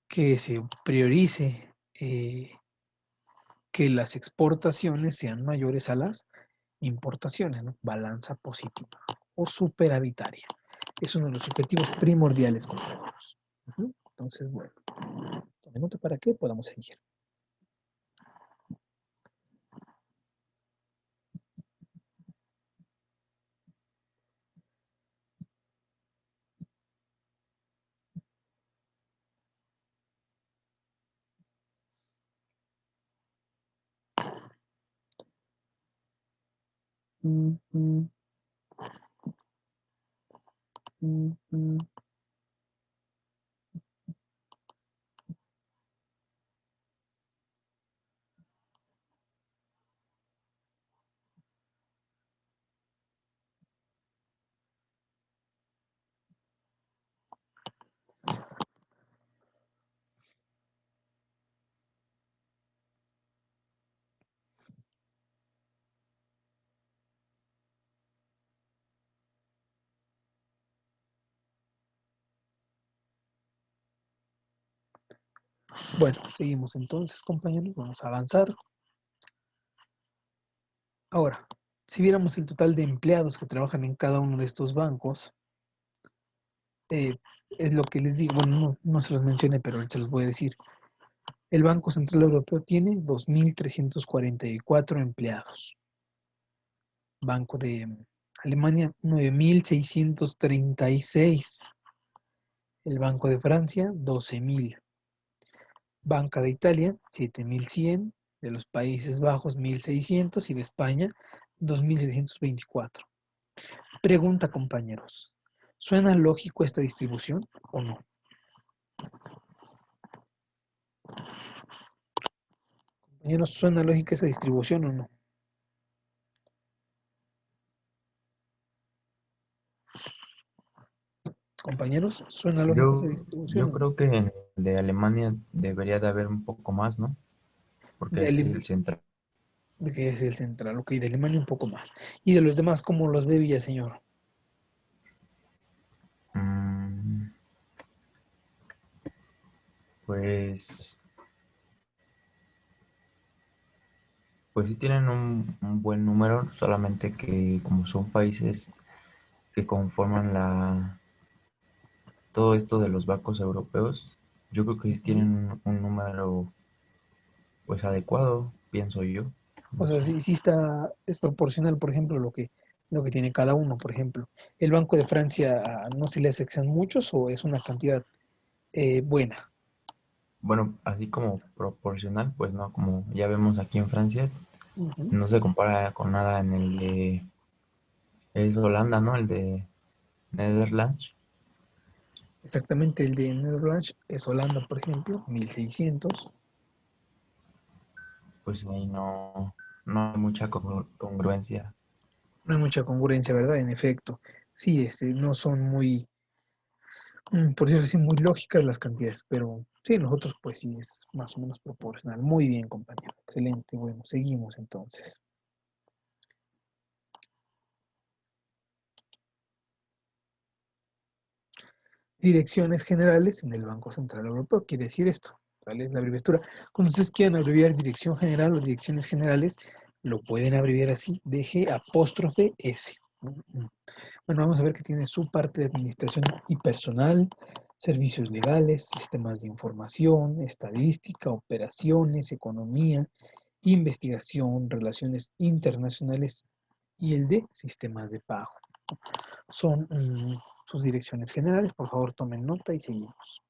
que se priorice que las exportaciones sean mayores a las importaciones, ¿no? Balanza positiva o superavitaria. Es uno de los objetivos primordiales, compañeros. Entonces, bueno, tome nota para que podamos seguir. Bueno, seguimos entonces, compañeros. Vamos a avanzar. Ahora, si viéramos el total de empleados que trabajan en cada uno de estos bancos, es lo que les digo. Bueno, no se los mencioné, pero se los voy a decir. El Banco Central Europeo tiene 2.344 empleados. Banco de Alemania, 9.636. El Banco de Francia, 12.000. Banca de Italia, 7.100. De los Países Bajos, 1.600. Y de España, 2.724. Pregunta, compañeros. ¿Suena lógico esta distribución o no? Compañeros, ¿suena lógica esa distribución o no? Compañeros, ¿suena lógico esa distribución Yo o no? creo que en el de Alemania debería de haber un poco más, ¿no? Porque De es Alemania, el central. de que es el central, ok, de Alemania un poco más. Y de los demás, ¿cómo los ve Villaseñor? Mm, pues, pues sí tienen un buen número, solamente que como son países que conforman todo esto de los bancos europeos, yo creo que sí Ujú. tienen un número pues adecuado, pienso yo. O No sea, sé. sí está, es proporcional, por ejemplo, lo que tiene cada uno, por ejemplo. ¿El Banco de Francia no se le aceptan muchos o es una cantidad buena? Bueno, así como proporcional, pues no, como ya vemos aquí en Francia, Ujú. no se compara con nada en el de, es Holanda, ¿no? El de Netherlands, Exactamente, el de Netherlands es Holanda, por ejemplo, 1.600. pues ahí no hay mucha congruencia. No hay mucha congruencia, ¿verdad? En efecto. Sí, no son muy, por decirlo así, muy lógicas las cantidades, pero sí, nosotros pues sí es más o menos proporcional. Muy bien, compañero. Excelente. Bueno, seguimos entonces. Direcciones generales en el Banco Central Europeo. Quiere decir esto. ¿Vale? Es la abreviatura. Cuando ustedes quieran abreviar dirección general o direcciones generales, lo pueden abreviar así. Deje apóstrofe S. Bueno, vamos a ver que tiene su parte de administración y personal, servicios legales, sistemas de información, estadística, operaciones, economía, investigación, relaciones internacionales y el de sistemas de pago. Son sus direcciones generales. Por favor, tomen nota y seguimos.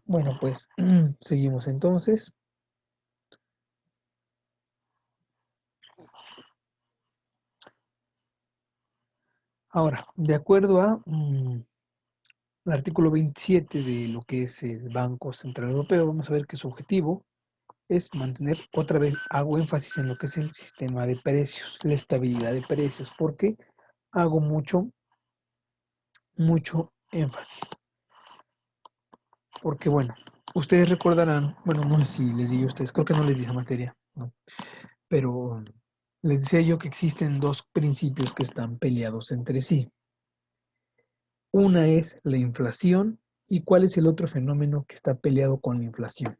Bueno, pues seguimos entonces. Ahora, de acuerdo a el artículo 27 de lo que es el Banco Central Europeo, vamos a ver que su objetivo es mantener, otra vez hago énfasis en lo que es el sistema de precios, la estabilidad de precios, porque hago mucho énfasis. Porque bueno, ustedes recordarán, bueno, no sé si les digo a ustedes, creo que no les di esa materia, ¿no? Pero les decía yo que existen dos principios que están peleados entre sí. Una es la inflación y cuál es el otro fenómeno que está peleado con la inflación.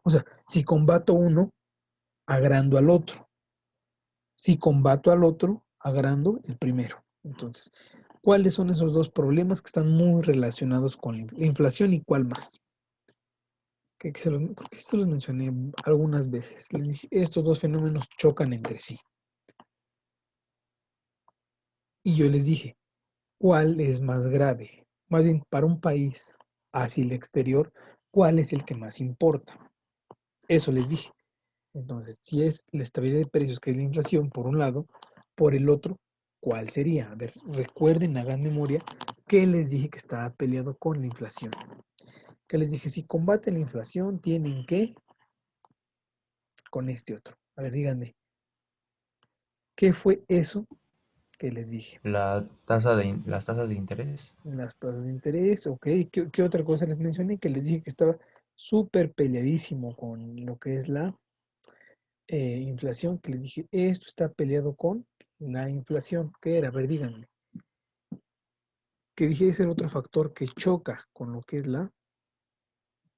O sea, si combato uno, agrando al otro. Si combato al otro, agrando el primero. Entonces, ¿cuáles son esos dos problemas que están muy relacionados con la inflación y cuál más? Creo que se los mencioné algunas veces. Les dije, estos dos fenómenos chocan entre sí. Y yo les dije, ¿cuál es más grave? Más bien, para un país hacia el exterior, ¿cuál es el que más importa? Eso les dije. Entonces, si es la estabilidad de precios, que es la inflación, por un lado, por el otro, ¿cuál sería? A ver, recuerden, hagan memoria, que les dije que estaba peleado con la inflación. Que les dije, si combaten la inflación, tienen que con este otro. A ver, díganme, ¿qué fue eso que les dije? Las tasas de interés. Las tasas de interés, ok. ¿Qué otra cosa les mencioné? Que les dije que estaba súper peleadísimo con lo que es la inflación, que les dije, esto está peleado con la inflación. ¿Qué era? A ver, díganme. Que dije es el otro factor que choca con lo que es la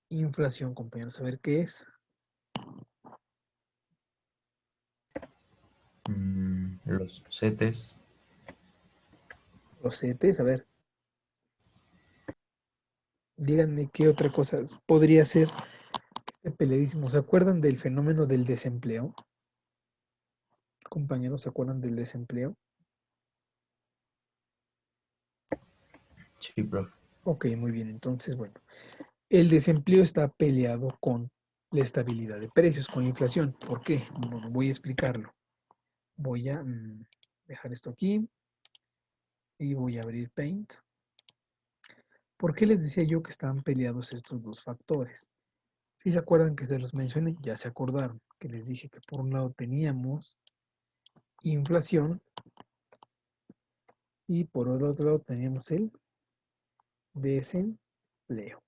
inflación, compañeros. A ver qué es. Los CETES. Los CETES, a ver. Díganme qué otra cosa podría ser este peleadísimo. ¿Se acuerdan del fenómeno del desempleo? Compañeros, ¿se acuerdan del desempleo? Sí, profe. Ok, muy bien. Entonces, bueno, el desempleo está peleado con la estabilidad de precios, con la inflación. ¿Por qué? Bueno, voy a explicarlo. Voy a dejar esto aquí y voy a abrir Paint. ¿Por qué les decía yo que estaban peleados estos dos factores? Si se acuerdan que se los mencioné, ya se acordaron que les dije que por un lado teníamos inflación y por el otro lado teníamos el desempleo.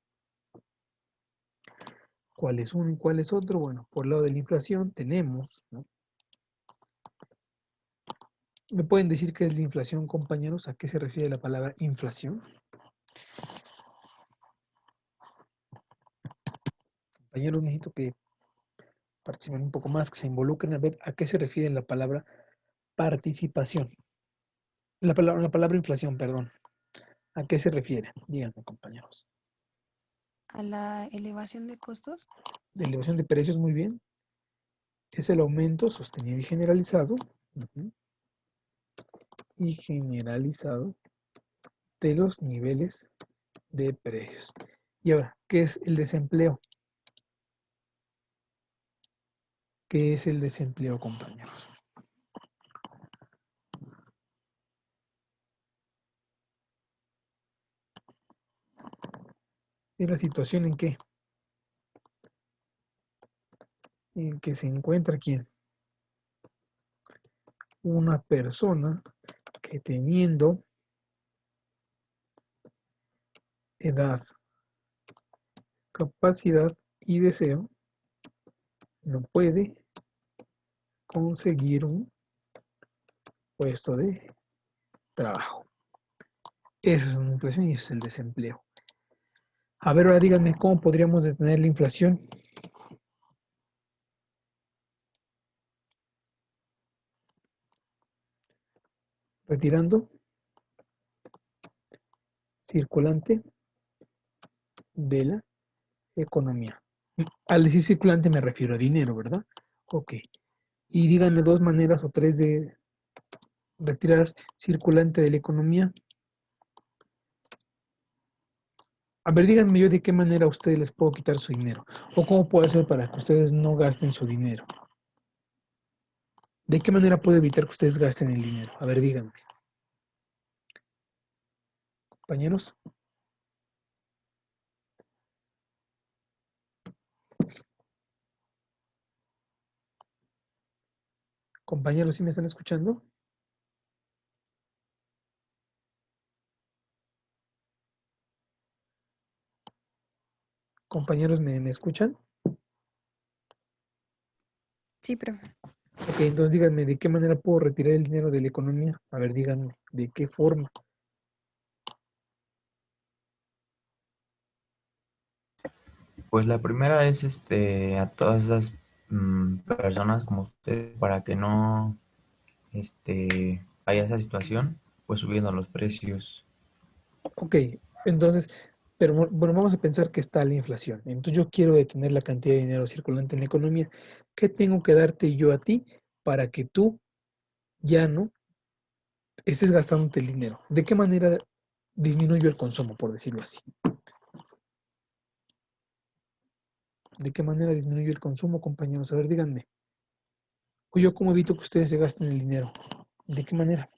¿Cuál es uno y cuál es otro? Bueno, por el lado de la inflación tenemos, ¿no? ¿Me pueden decir qué es la inflación, compañeros? ¿A qué se refiere la palabra inflación? Compañeros, necesito que participen un poco más, que se involucren a ver a qué se refiere la palabra participación. La palabra inflación, perdón. ¿A qué se refiere? Díganme, compañeros. A la elevación de costos. De elevación de precios, muy bien. Es el aumento sostenido y generalizado. Y generalizado de los niveles de precios. Y ahora, ¿qué es el desempleo? ¿Qué es el desempleo, compañeros? ¿Es la situación en qué? En que se encuentra quién? Una persona que teniendo edad, capacidad y deseo, no puede conseguir un puesto de trabajo. Eso es una inflación y eso es el desempleo. A ver, ahora díganme, ¿cómo podríamos detener la inflación? Retirando circulante de la economía. Al decir circulante me refiero a dinero, ¿verdad? Ok. Y díganme dos maneras o tres de retirar circulante de la economía. A ver, díganme yo de qué manera a ustedes les puedo quitar su dinero. O cómo puedo hacer para que ustedes no gasten su dinero. ¿De qué manera puedo evitar que ustedes gasten el dinero? A ver, díganme. Compañeros. Compañeros, ¿sí me están escuchando? Compañeros, ¿me escuchan? Sí, profe. Ok, entonces díganme, ¿de qué manera puedo retirar el dinero de la economía? A ver, díganme, ¿de qué forma? Pues la primera es a todas esas personas como usted para que no haya esa situación, pues subiendo los precios. Ok, entonces, pero bueno, vamos a pensar que está la inflación. Entonces yo quiero detener la cantidad de dinero circulante en la economía. ¿Qué tengo que darte yo a ti para que tú ya no estés gastándote el dinero? ¿De qué manera disminuyo el consumo, por decirlo así? ¿De qué manera disminuyo el consumo, compañeros? A ver, díganme. O yo cómo evito que ustedes se gasten el dinero. ¿De qué manera?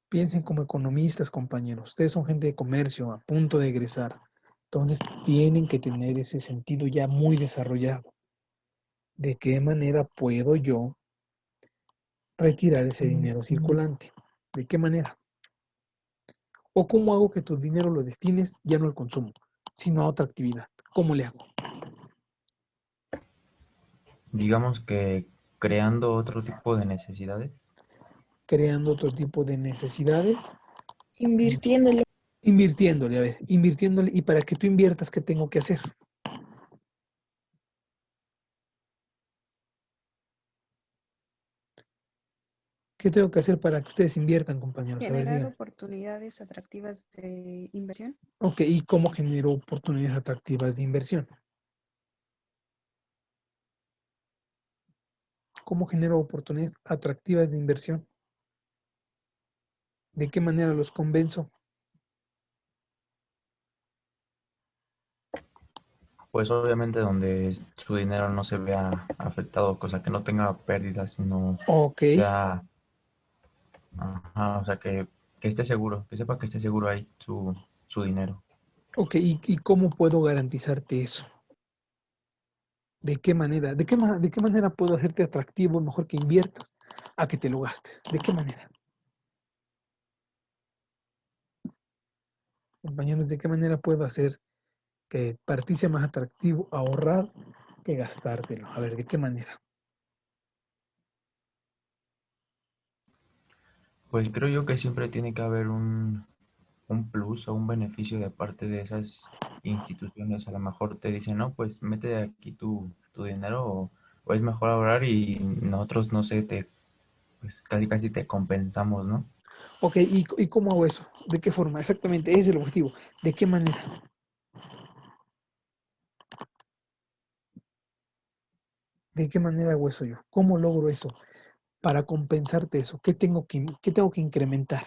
Piensen como economistas, compañeros. Ustedes son gente de comercio a punto de egresar. Entonces tienen que tener ese sentido ya muy desarrollado. ¿De qué manera puedo yo retirar ese dinero circulante? ¿De qué manera? ¿O cómo hago que tu dinero lo destines ya no al consumo, sino a otra actividad? ¿Cómo le hago? Digamos que creando otro tipo de necesidades. Creando otro tipo de necesidades, Invirtiéndolo. invirtiéndole, a ver, invirtiéndole. Y para que tú inviertas, ¿qué tengo que hacer? ¿Qué tengo que hacer para que ustedes inviertan, compañeros? A ver, Generar digan. oportunidades atractivas de inversión. Ok, ¿y cómo genero oportunidades atractivas de inversión? ¿Cómo genero oportunidades atractivas de inversión? ¿De qué manera los convenzo? Pues obviamente donde su dinero no se vea afectado, cosa que no tenga pérdidas, sino Ok, sea, ajá, o sea, que esté seguro, que sepa que esté seguro ahí su dinero. ok, ¿y cómo puedo garantizarte eso? ¿De qué manera? ¿De qué manera puedo hacerte atractivo, mejor que inviertas, a que te lo gastes? ¿De qué manera? Compañeros, ¿de qué manera puedo hacer que para ti sea más atractivo ahorrar que gastártelo? A ver, ¿de qué manera? Pues creo yo que siempre tiene que haber un plus o un beneficio de parte de esas instituciones. A lo mejor te dicen, no, pues mete aquí tu dinero o es mejor ahorrar y nosotros, no sé, pues casi casi te compensamos, ¿no? Ok, ¿y cómo hago eso? ¿De qué forma? Exactamente, ese es el objetivo. ¿De qué manera? ¿De qué manera hago eso yo? ¿Cómo logro eso? Para compensarte eso, qué tengo que incrementar?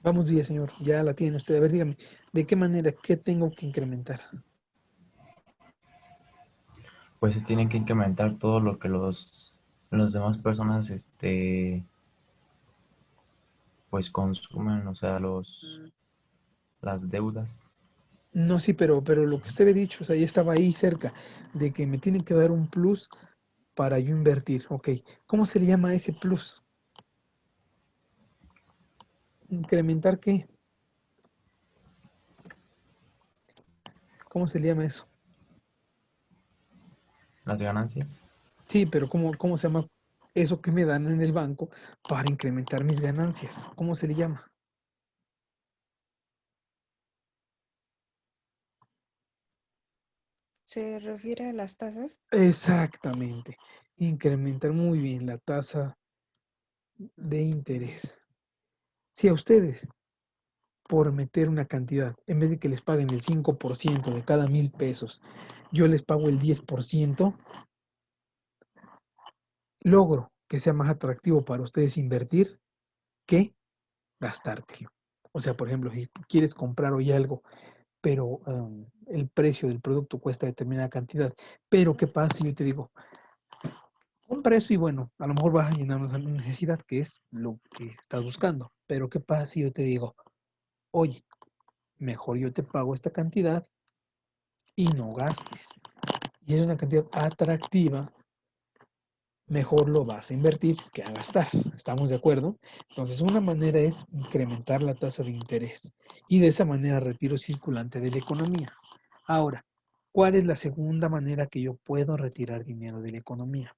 Vamos bien, señor, ya la tiene usted. A ver, dígame, ¿de qué manera, qué tengo que incrementar? Pues se tienen que incrementar todo lo que los demás personas, pues consumen, o sea, las deudas. No, sí, pero lo que usted había dicho, o sea, ya estaba ahí cerca, de que me tienen que dar un plus para yo invertir. Ok, ¿cómo se le llama ese plus? ¿Incrementar qué? ¿Cómo se le llama eso? Las ganancias. Sí, pero ¿cómo se llama eso que me dan en el banco para incrementar mis ganancias? ¿Cómo se le llama? ¿Se refiere a las tasas? Exactamente. Incrementar muy bien la tasa de interés. Si a ustedes, por meter una cantidad, en vez de que les paguen el 5% de cada 1,000 pesos, yo les pago el 10%, logro que sea más atractivo para ustedes invertir que gastártelo. O sea, por ejemplo, si quieres comprar hoy algo, pero el precio del producto cuesta determinada cantidad, pero ¿qué pasa si yo te digo, compra eso y bueno, a lo mejor vas a llenar una necesidad que es lo que estás buscando. Pero ¿qué pasa si yo te digo, oye, mejor yo te pago esta cantidad y no gastes? Y es una cantidad atractiva, mejor lo vas a invertir que a gastar. ¿Estamos de acuerdo? Entonces, una manera es incrementar la tasa de interés y de esa manera retiro circulante de la economía. Ahora, ¿cuál es la segunda manera que yo puedo retirar dinero de la economía?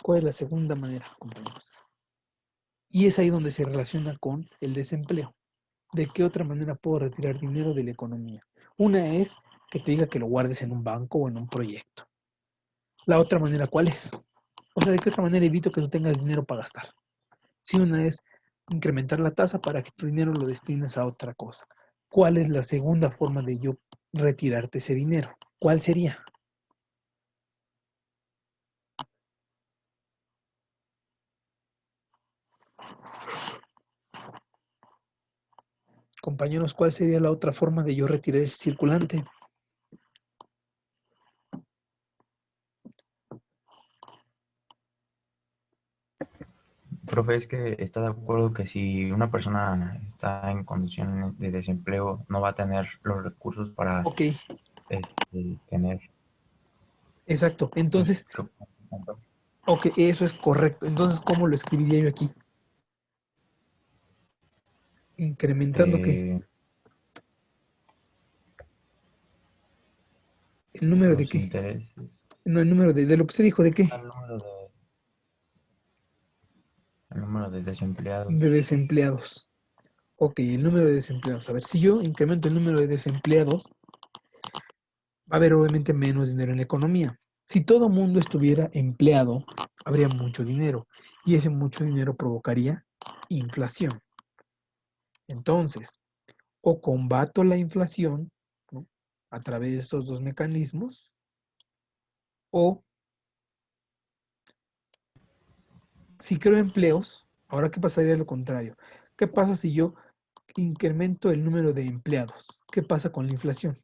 ¿Cuál es la segunda manera, compañeros? Y es ahí donde se relaciona con el desempleo. ¿De qué otra manera puedo retirar dinero de la economía? Una es que te diga que lo guardes en un banco o en un proyecto. La otra manera, ¿cuál es? O sea, ¿de qué otra manera evito que tú tengas dinero para gastar? Si una es incrementar la tasa para que tu dinero lo destines a otra cosa. ¿Cuál es la segunda forma de yo retirarte ese dinero? ¿Cuál sería? Compañeros, ¿cuál sería la otra forma de yo retirar el circulante? Profe, es que está de acuerdo que si una persona está en condiciones de desempleo, no va a tener los recursos para Ok, tener, exacto. pues, Entonces, ok, eso es correcto. Entonces, ¿cómo lo escribiría yo aquí? Incrementando qué? este, ¿El número de los qué? intereses, No, el número de lo que usted dijo, ¿de qué? el número de desempleados. De desempleados. Ok, el número de desempleados. A ver, si yo incremento el número de desempleados, va a haber obviamente menos dinero en la economía. Si todo mundo estuviera empleado, habría mucho dinero y ese mucho dinero provocaría inflación. Entonces, o combato la inflación, ¿no?, a través de estos dos mecanismos, o si creo empleos, ahora qué pasaría lo contrario. ¿Qué pasa si yo incremento el número de empleados? ¿Qué pasa con la inflación?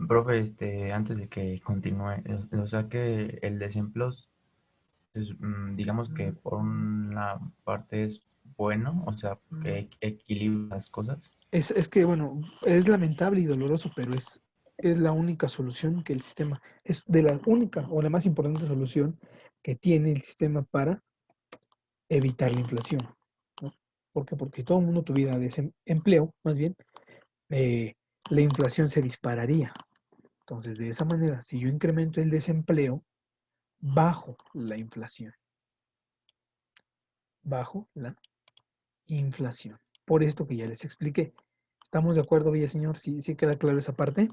Profe, antes de que continúe, o sea que el desempleo, digamos que por una parte es bueno, o sea, que equilibra las cosas. Es que, bueno, es lamentable y doloroso, pero es la única solución que el sistema, es de la única o la más importante solución que tiene el sistema para evitar la inflación, ¿no? ¿Por qué? Porque si todo el mundo tuviera empleo, más bien, eh, la inflación se dispararía. Entonces, de esa manera, si yo incremento el desempleo, bajo la inflación. Bajo la inflación. Por esto que ya les expliqué. ¿Estamos de acuerdo, Villaseñor? ¿Sí queda claro esa parte?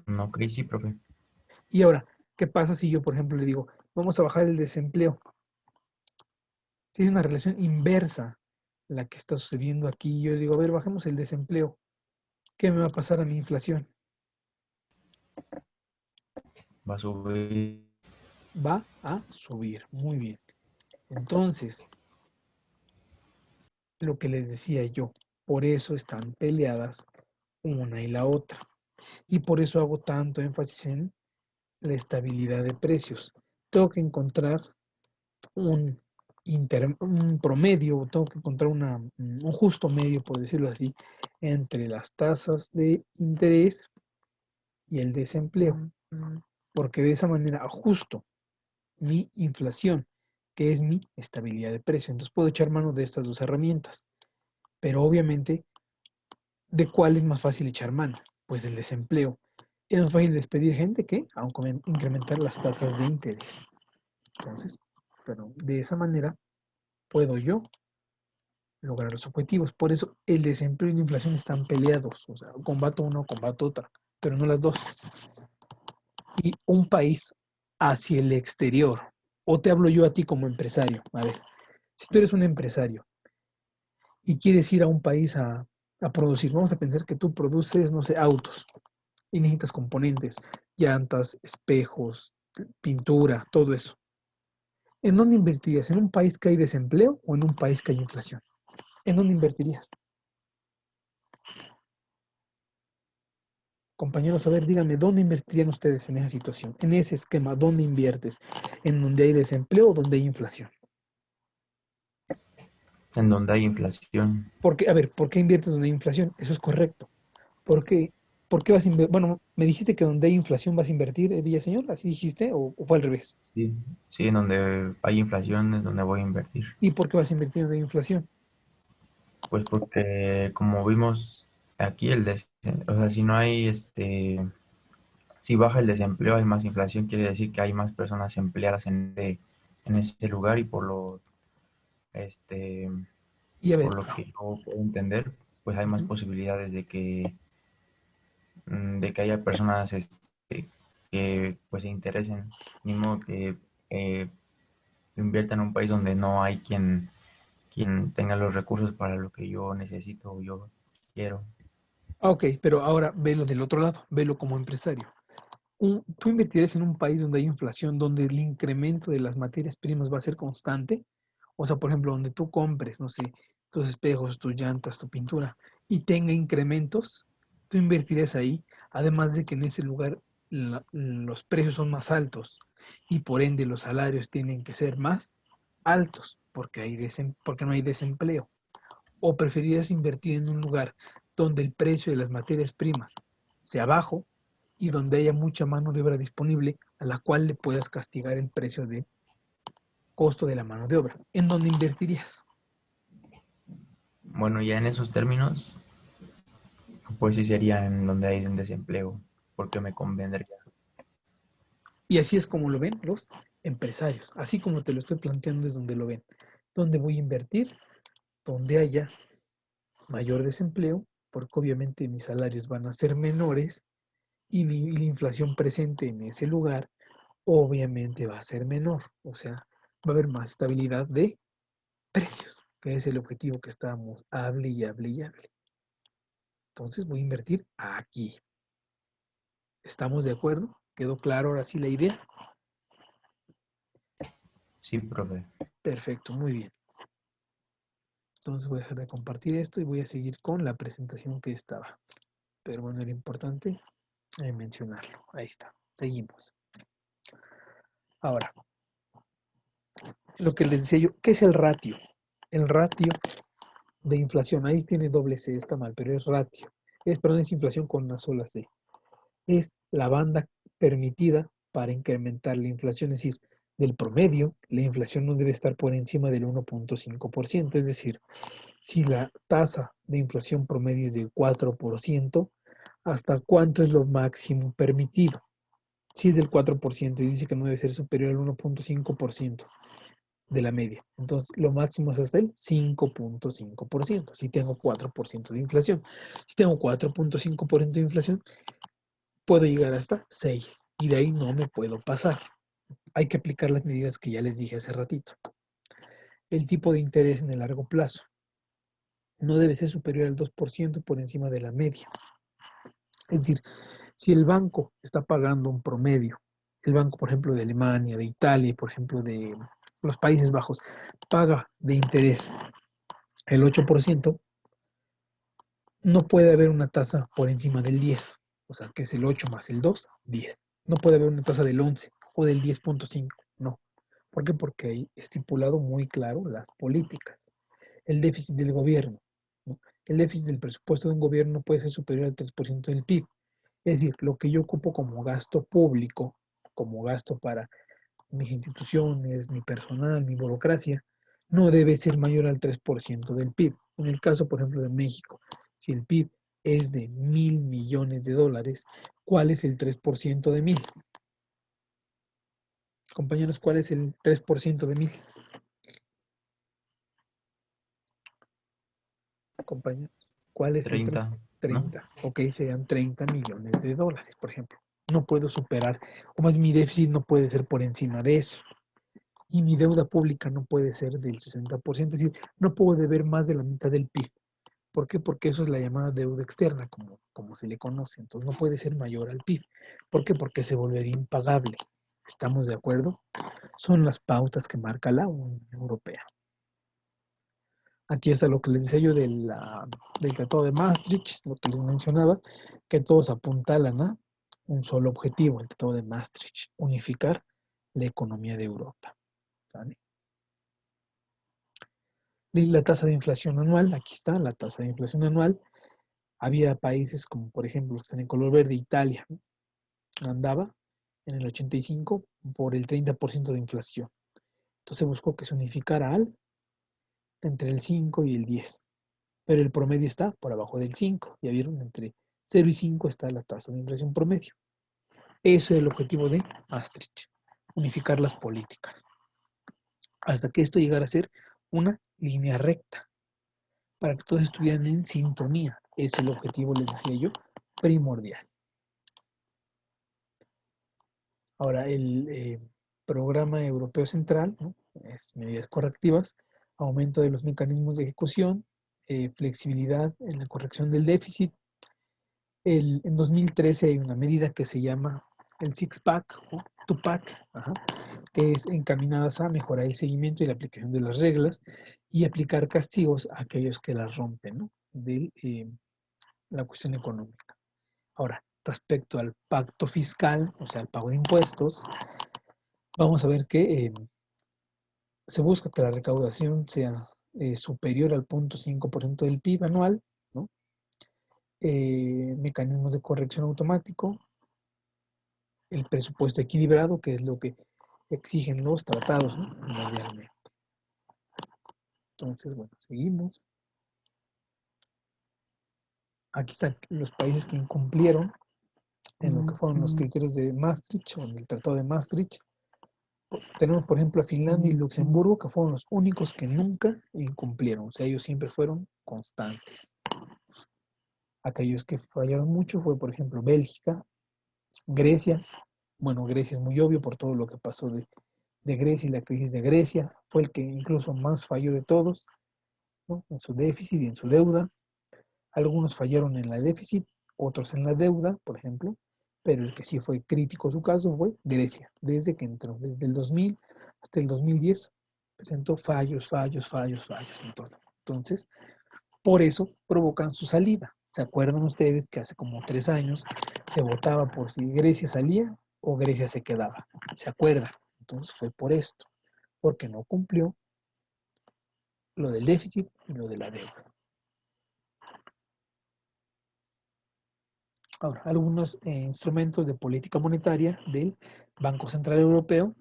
No, ok, sí, profe. Y ahora, ¿qué pasa si yo, por ejemplo, le digo, vamos a bajar el desempleo? Si es una relación inversa la que está sucediendo aquí, yo le digo, a ver, bajemos el desempleo. ¿Qué me va a pasar a mi inflación? Va a subir. Va a subir. Muy bien. Entonces, lo que les decía yo, por eso están peleadas una y la otra. Y por eso hago tanto énfasis en la estabilidad de precios. Tengo que encontrar un, un promedio, tengo que encontrar un justo medio, por decirlo así, entre las tasas de interés y el desempleo, porque de esa manera ajusto mi inflación, que es mi estabilidad de precio. Entonces puedo echar mano de estas dos herramientas, pero obviamente, ¿de cuál es más fácil echar mano? Pues del desempleo. Es más fácil despedir gente que aunque incrementar las tasas de interés. Entonces, pero de esa manera puedo yo lograr los objetivos. Por eso el desempleo y la inflación están peleados. O sea, combato una o combato otra, pero no las dos. Y un país hacia el exterior, o te hablo yo a ti como empresario. A ver, si tú eres un empresario y quieres ir a un país a producir, vamos a pensar que tú produces, no sé, autos y necesitas componentes, llantas, espejos, pintura, todo eso. ¿En dónde invertirías? ¿En un país que hay desempleo o en un país que hay inflación? ¿En dónde invertirías? Compañeros, a ver, díganme, ¿dónde invertirían ustedes en esa situación? En ese esquema, ¿dónde inviertes? ¿En donde hay desempleo o donde hay inflación? En donde hay inflación. Porque, a ver, ¿por qué inviertes donde hay inflación? Eso es correcto. ¿Por qué, por qué vas a invertir? Bueno, me dijiste que donde hay inflación vas a invertir, Villaseñor, ¿así dijiste o fue al revés? Sí, sí, en donde hay inflación es donde voy a invertir. ¿Y por qué vas a invertir donde hay inflación? Pues porque como vimos aquí, o sea, si no hay, si baja el desempleo, hay más inflación, quiere decir que hay más personas empleadas en ese lugar y este, Y a ver, por lo que yo puedo entender, pues hay más ujú, posibilidades de que haya personas que pues se interesen, ni modo que eh, invierta en un país donde no hay quien tenga los recursos para lo que yo necesito o yo quiero. ok, pero ahora velo del otro lado, velo como empresario. ¿Tú invertirías en un país donde hay inflación, donde el incremento de las materias primas va a ser constante? O sea, por ejemplo, donde tú compres, no sé, tus espejos, tus llantas, tu pintura, y tenga incrementos, tú invertirías ahí, además de que en ese lugar los precios son más altos y por ende los salarios tienen que ser más altos porque porque no hay desempleo. ¿O preferirías invertir en un lugar donde el precio de las materias primas sea bajo y donde haya mucha mano de obra disponible a la cual le puedas castigar el precio de costo de la mano de obra? ¿En dónde invertirías? Bueno, ya en esos términos, pues sí sería en donde hay un desempleo, porque me convendría. Y así es como lo ven los empresarios. Así como te lo estoy planteando es donde lo ven. ¿Dónde voy a invertir? Donde haya mayor desempleo, porque obviamente mis salarios van a ser menores y la inflación presente en ese lugar obviamente va a ser menor. O sea, va a haber más estabilidad de precios, que es el objetivo que estábamos, hable y hable y hable. Entonces voy a invertir aquí. ¿Estamos de acuerdo? ¿Quedó claro ahora sí la idea? Sí, profe. Perfecto, muy bien. Entonces voy a dejar de compartir esto y voy a seguir con la presentación que estaba. Pero bueno, era importante mencionarlo. Ahí está. Seguimos. Ahora, lo que les decía yo, ¿qué es el ratio? El ratio de inflación, ahí tiene doble C, está mal, pero es ratio. Perdón, es inflación con una sola C. Es la banda permitida para incrementar la inflación, es decir, del promedio, la inflación no debe estar por encima del 1.5%, es decir, si la tasa de inflación promedio es del 4%, ¿hasta cuánto es lo máximo permitido? Si es del 4% y dice que no debe ser superior al 1.5% de la media. Entonces, lo máximo es hasta el 5.5%. Si tengo 4% de inflación. Si tengo 4.5% de inflación, puedo llegar hasta 6 y de ahí no me puedo pasar. Hay que aplicar las medidas que ya les dije hace ratito. El tipo de interés en el largo plazo no debe ser superior al 2% por encima de la media. Es decir, si el banco está pagando un promedio, el banco, por ejemplo, de Alemania, de Italia, por ejemplo, de los Países Bajos, paga de interés el 8%, no puede haber una tasa por encima del 10, o sea, que es el 8 más el 2, 10. No puede haber una tasa del 11 o del 10.5, no. ¿Por qué? Porque hay estipulado muy claro las políticas. El déficit del gobierno, ¿no? El déficit del presupuesto de un gobierno no puede ser superior al 3% del PIB. Es decir, lo que yo ocupo como gasto público, como gasto para mis instituciones, mi personal, mi burocracia, no debe ser mayor al 3% del PIB. En el caso, por ejemplo, de México, si el PIB es de 1.000 millones de dólares, ¿cuál es el 3% de 1.000? Compañeros, ¿cuál es el 3% de 1.000? Compañeros, ¿cuál es el 3? 30, ¿no? 30. Ok, serían 30 millones de dólares, por ejemplo. No puedo superar, o más mi déficit no puede ser por encima de eso. Y mi deuda pública no puede ser del 60%, es decir, no puedo deber más de la mitad del PIB. ¿Por qué? Porque eso es la llamada deuda externa, como se le conoce. Entonces no puede ser mayor al PIB. ¿Por qué? Porque se volvería impagable. ¿Estamos de acuerdo? Son las pautas que marca la Unión Europea. Aquí está lo que les decía yo del Tratado de Maastricht, lo que les mencionaba, que todos apuntalan a un solo objetivo, el Tratado de Maastricht, unificar la economía de Europa. ¿Vale? Y la tasa de inflación anual, aquí está la tasa de inflación anual. Había países como, por ejemplo, que están en color verde, Italia, ¿no? Andaba en el 85 por el 30% de inflación. Entonces buscó que se unificara entre el 5 y el 10. Pero el promedio está por abajo del 5. Ya vieron, entre 0 y 5 está la tasa de inflación promedio. Ese es el objetivo de Maastricht, unificar las políticas. Hasta que esto llegara a ser una línea recta, para que todos estuvieran en sintonía. Es el objetivo, les decía yo, primordial. Ahora, el programa europeo central, ¿no? Es medidas correctivas, aumento de los mecanismos de ejecución, flexibilidad en la corrección del déficit. En 2013 hay una medida que se llama el Six-Pack o Two-Pack, que es encaminadas a mejorar el seguimiento y la aplicación de las reglas y aplicar castigos a aquellos que las rompen, ¿no? De la cuestión económica. Ahora, respecto al pacto fiscal, o sea, al pago de impuestos, vamos a ver que se busca que la recaudación sea superior al 0.5% del PIB anual, ¿no? Mecanismos de corrección automático, el presupuesto equilibrado, que es lo que exigen los tratados, ¿no? Mundialmente. Entonces, bueno, seguimos. Aquí están los países que incumplieron en lo que fueron los criterios de Maastricht o del Tratado de Maastricht. Tenemos, por ejemplo, a Finlandia y Luxemburgo, que fueron los únicos que nunca incumplieron. O sea, ellos siempre fueron constantes. Aquellos que fallaron mucho fue, por ejemplo, Bélgica, Grecia. Bueno, Grecia es muy obvio por todo lo que pasó de Grecia y la crisis de Grecia. Fue el que incluso más falló de todos, ¿no? En su déficit y en su deuda. Algunos fallaron en la déficit, otros en la deuda, por ejemplo, pero el que sí fue crítico su caso fue Grecia. Desde que entró, desde el 2000 hasta el 2010, presentó fallos en todo. Entonces, por eso provocan su salida. ¿Se acuerdan ustedes que hace como 3 años se votaba por si Grecia salía o Grecia se quedaba? ¿Se acuerdan? Entonces fue por esto, porque no cumplió lo del déficit y lo de la deuda. Ahora, algunos instrumentos de política monetaria del Banco Central Europeo.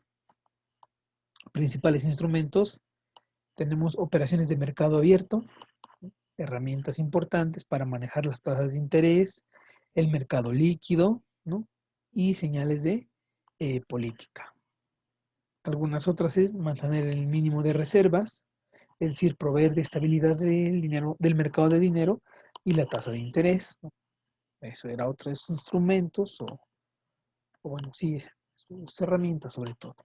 Principales instrumentos, tenemos operaciones de mercado abierto, herramientas importantes para manejar las tasas de interés, el mercado líquido, ¿no? Y señales de política. Algunas otras es mantener el mínimo de reservas, es decir, proveer de estabilidad del dinero, del mercado de dinero y la tasa de interés, ¿no? Eso era otros instrumentos o bueno, sí, sus herramientas sobre todo.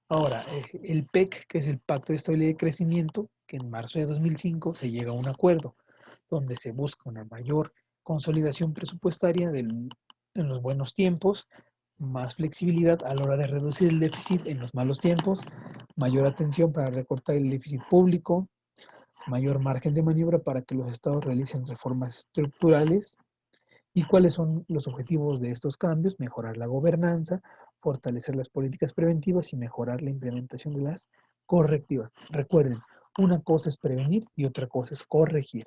Ahora, el PEC, que es el Pacto de Estabilidad y Crecimiento, que en marzo de 2005 se llega a un acuerdo donde se busca una mayor consolidación presupuestaria en los buenos tiempos, más flexibilidad a la hora de reducir el déficit en los malos tiempos, mayor atención para recortar el déficit público, mayor margen de maniobra para que los estados realicen reformas estructurales. ¿Y cuáles son los objetivos de estos cambios? Mejorar la gobernanza, fortalecer las políticas preventivas y mejorar la implementación de las correctivas. Recuerden, una cosa es prevenir y otra cosa es corregir.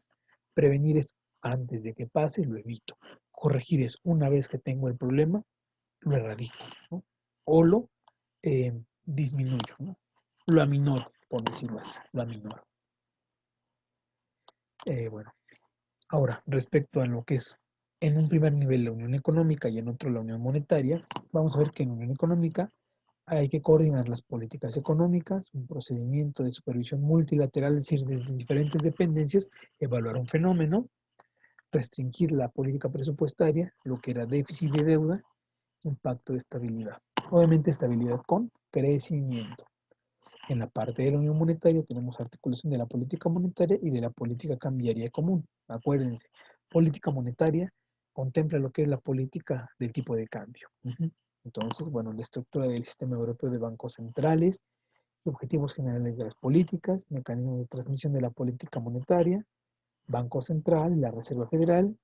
Prevenir es antes de que pase, lo evito. Corregir es una vez que tengo el problema, lo erradico, ¿no? O lo disminuyo, ¿no? Lo aminoro, por decirlo así, lo aminoro. Bueno, ahora, respecto a lo que es en un primer nivel la unión económica y en otro la unión monetaria, vamos a ver que en unión económica hay que coordinar las políticas económicas, un procedimiento de supervisión multilateral, es decir, desde diferentes dependencias, evaluar un fenómeno, restringir la política presupuestaria, lo que era déficit de deuda, impacto de estabilidad. Obviamente estabilidad con crecimiento. En la parte de la unión monetaria tenemos articulación de la política monetaria y de la política cambiaria común. Acuérdense, política monetaria contempla lo que es la política del tipo de cambio. Entonces, bueno, la estructura del sistema europeo de bancos centrales, objetivos generales de las políticas, mecanismos de transmisión de la política monetaria, Banco Central, la Reserva Federal,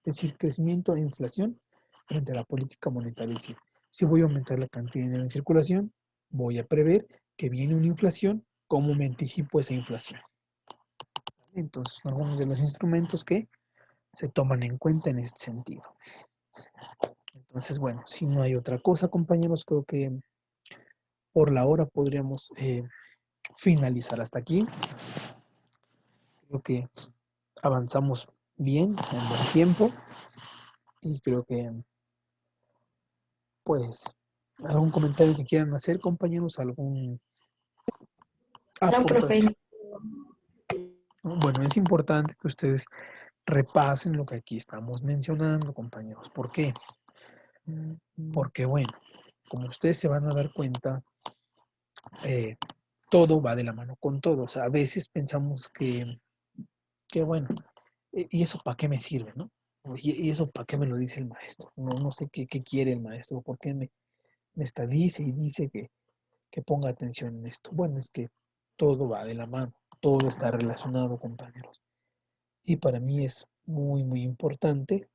es decir, crecimiento e inflación frente a la política monetaria. Es decir, si voy a aumentar la cantidad de dinero en circulación, voy a prever que viene una inflación, ¿cómo me anticipo esa inflación? Entonces, son algunos de los instrumentos que se toman en cuenta en este sentido. Entonces, bueno, si no hay otra cosa, compañeros, creo que por la hora podríamos finalizar hasta aquí. Creo que avanzamos bien en buen tiempo y creo que, pues, algún comentario que quieran hacer, compañeros, algún aportación. Bueno, es importante que ustedes repasen lo que aquí estamos mencionando, compañeros. ¿Por qué? Porque, bueno, como ustedes se van a dar cuenta, todo va de la mano con todo. O sea, a veces pensamos que bueno, ¿y eso para qué me sirve, no? ¿Y eso para qué me lo dice el maestro? No sé qué quiere el maestro, por qué me está dice y dice que ponga atención en esto. Bueno, es que todo va de la mano, todo está relacionado, compañeros. Y para mí es muy importante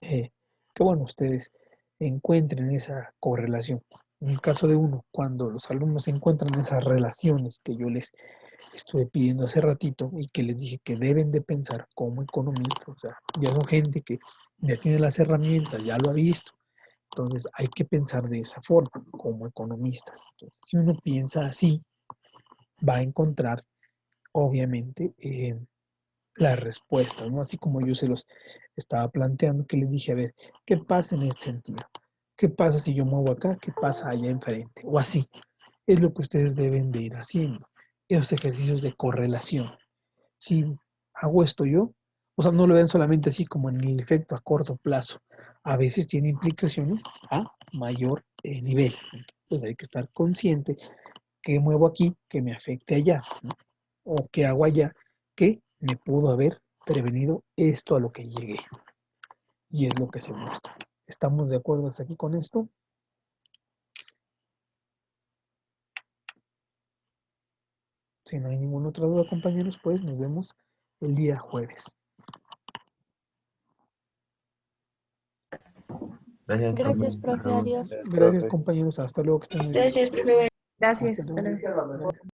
que, bueno, ustedes encuentren esa correlación. En el caso de uno, cuando los alumnos encuentran esas relaciones que yo les estuve pidiendo hace ratito y que les dije que deben de pensar como economistas, o sea, ya son gente que ya tiene las herramientas, ya lo ha visto, entonces hay que pensar de esa forma, como economistas. Entonces, si uno piensa así, va a encontrar, obviamente, las respuestas, ¿no? Así como yo se los estaba planteando, que les dije, a ver, ¿qué pasa en este sentido? ¿Qué pasa si yo muevo acá? ¿Qué pasa allá enfrente? O así. Es lo que ustedes deben de ir haciendo. Esos ejercicios de correlación. Si hago esto yo, o sea, no lo ven solamente así como en el efecto a corto plazo. A veces tiene implicaciones a mayor nivel. Entonces hay que estar consciente que muevo aquí que me afecte allá, ¿no? O que hago allá que me pudo haber prevenido esto a lo que llegué. Y es lo que se busca. ¿Estamos de acuerdo hasta aquí con esto? Si no hay ninguna otra duda, compañeros, pues nos vemos el día jueves. Gracias, Gracias, profe. profe. Adiós. Gracias, compañeros. Hasta luego, que estén muy bien. Gracias, profe. Gracias, Hasta hasta luego. luego. Gracias.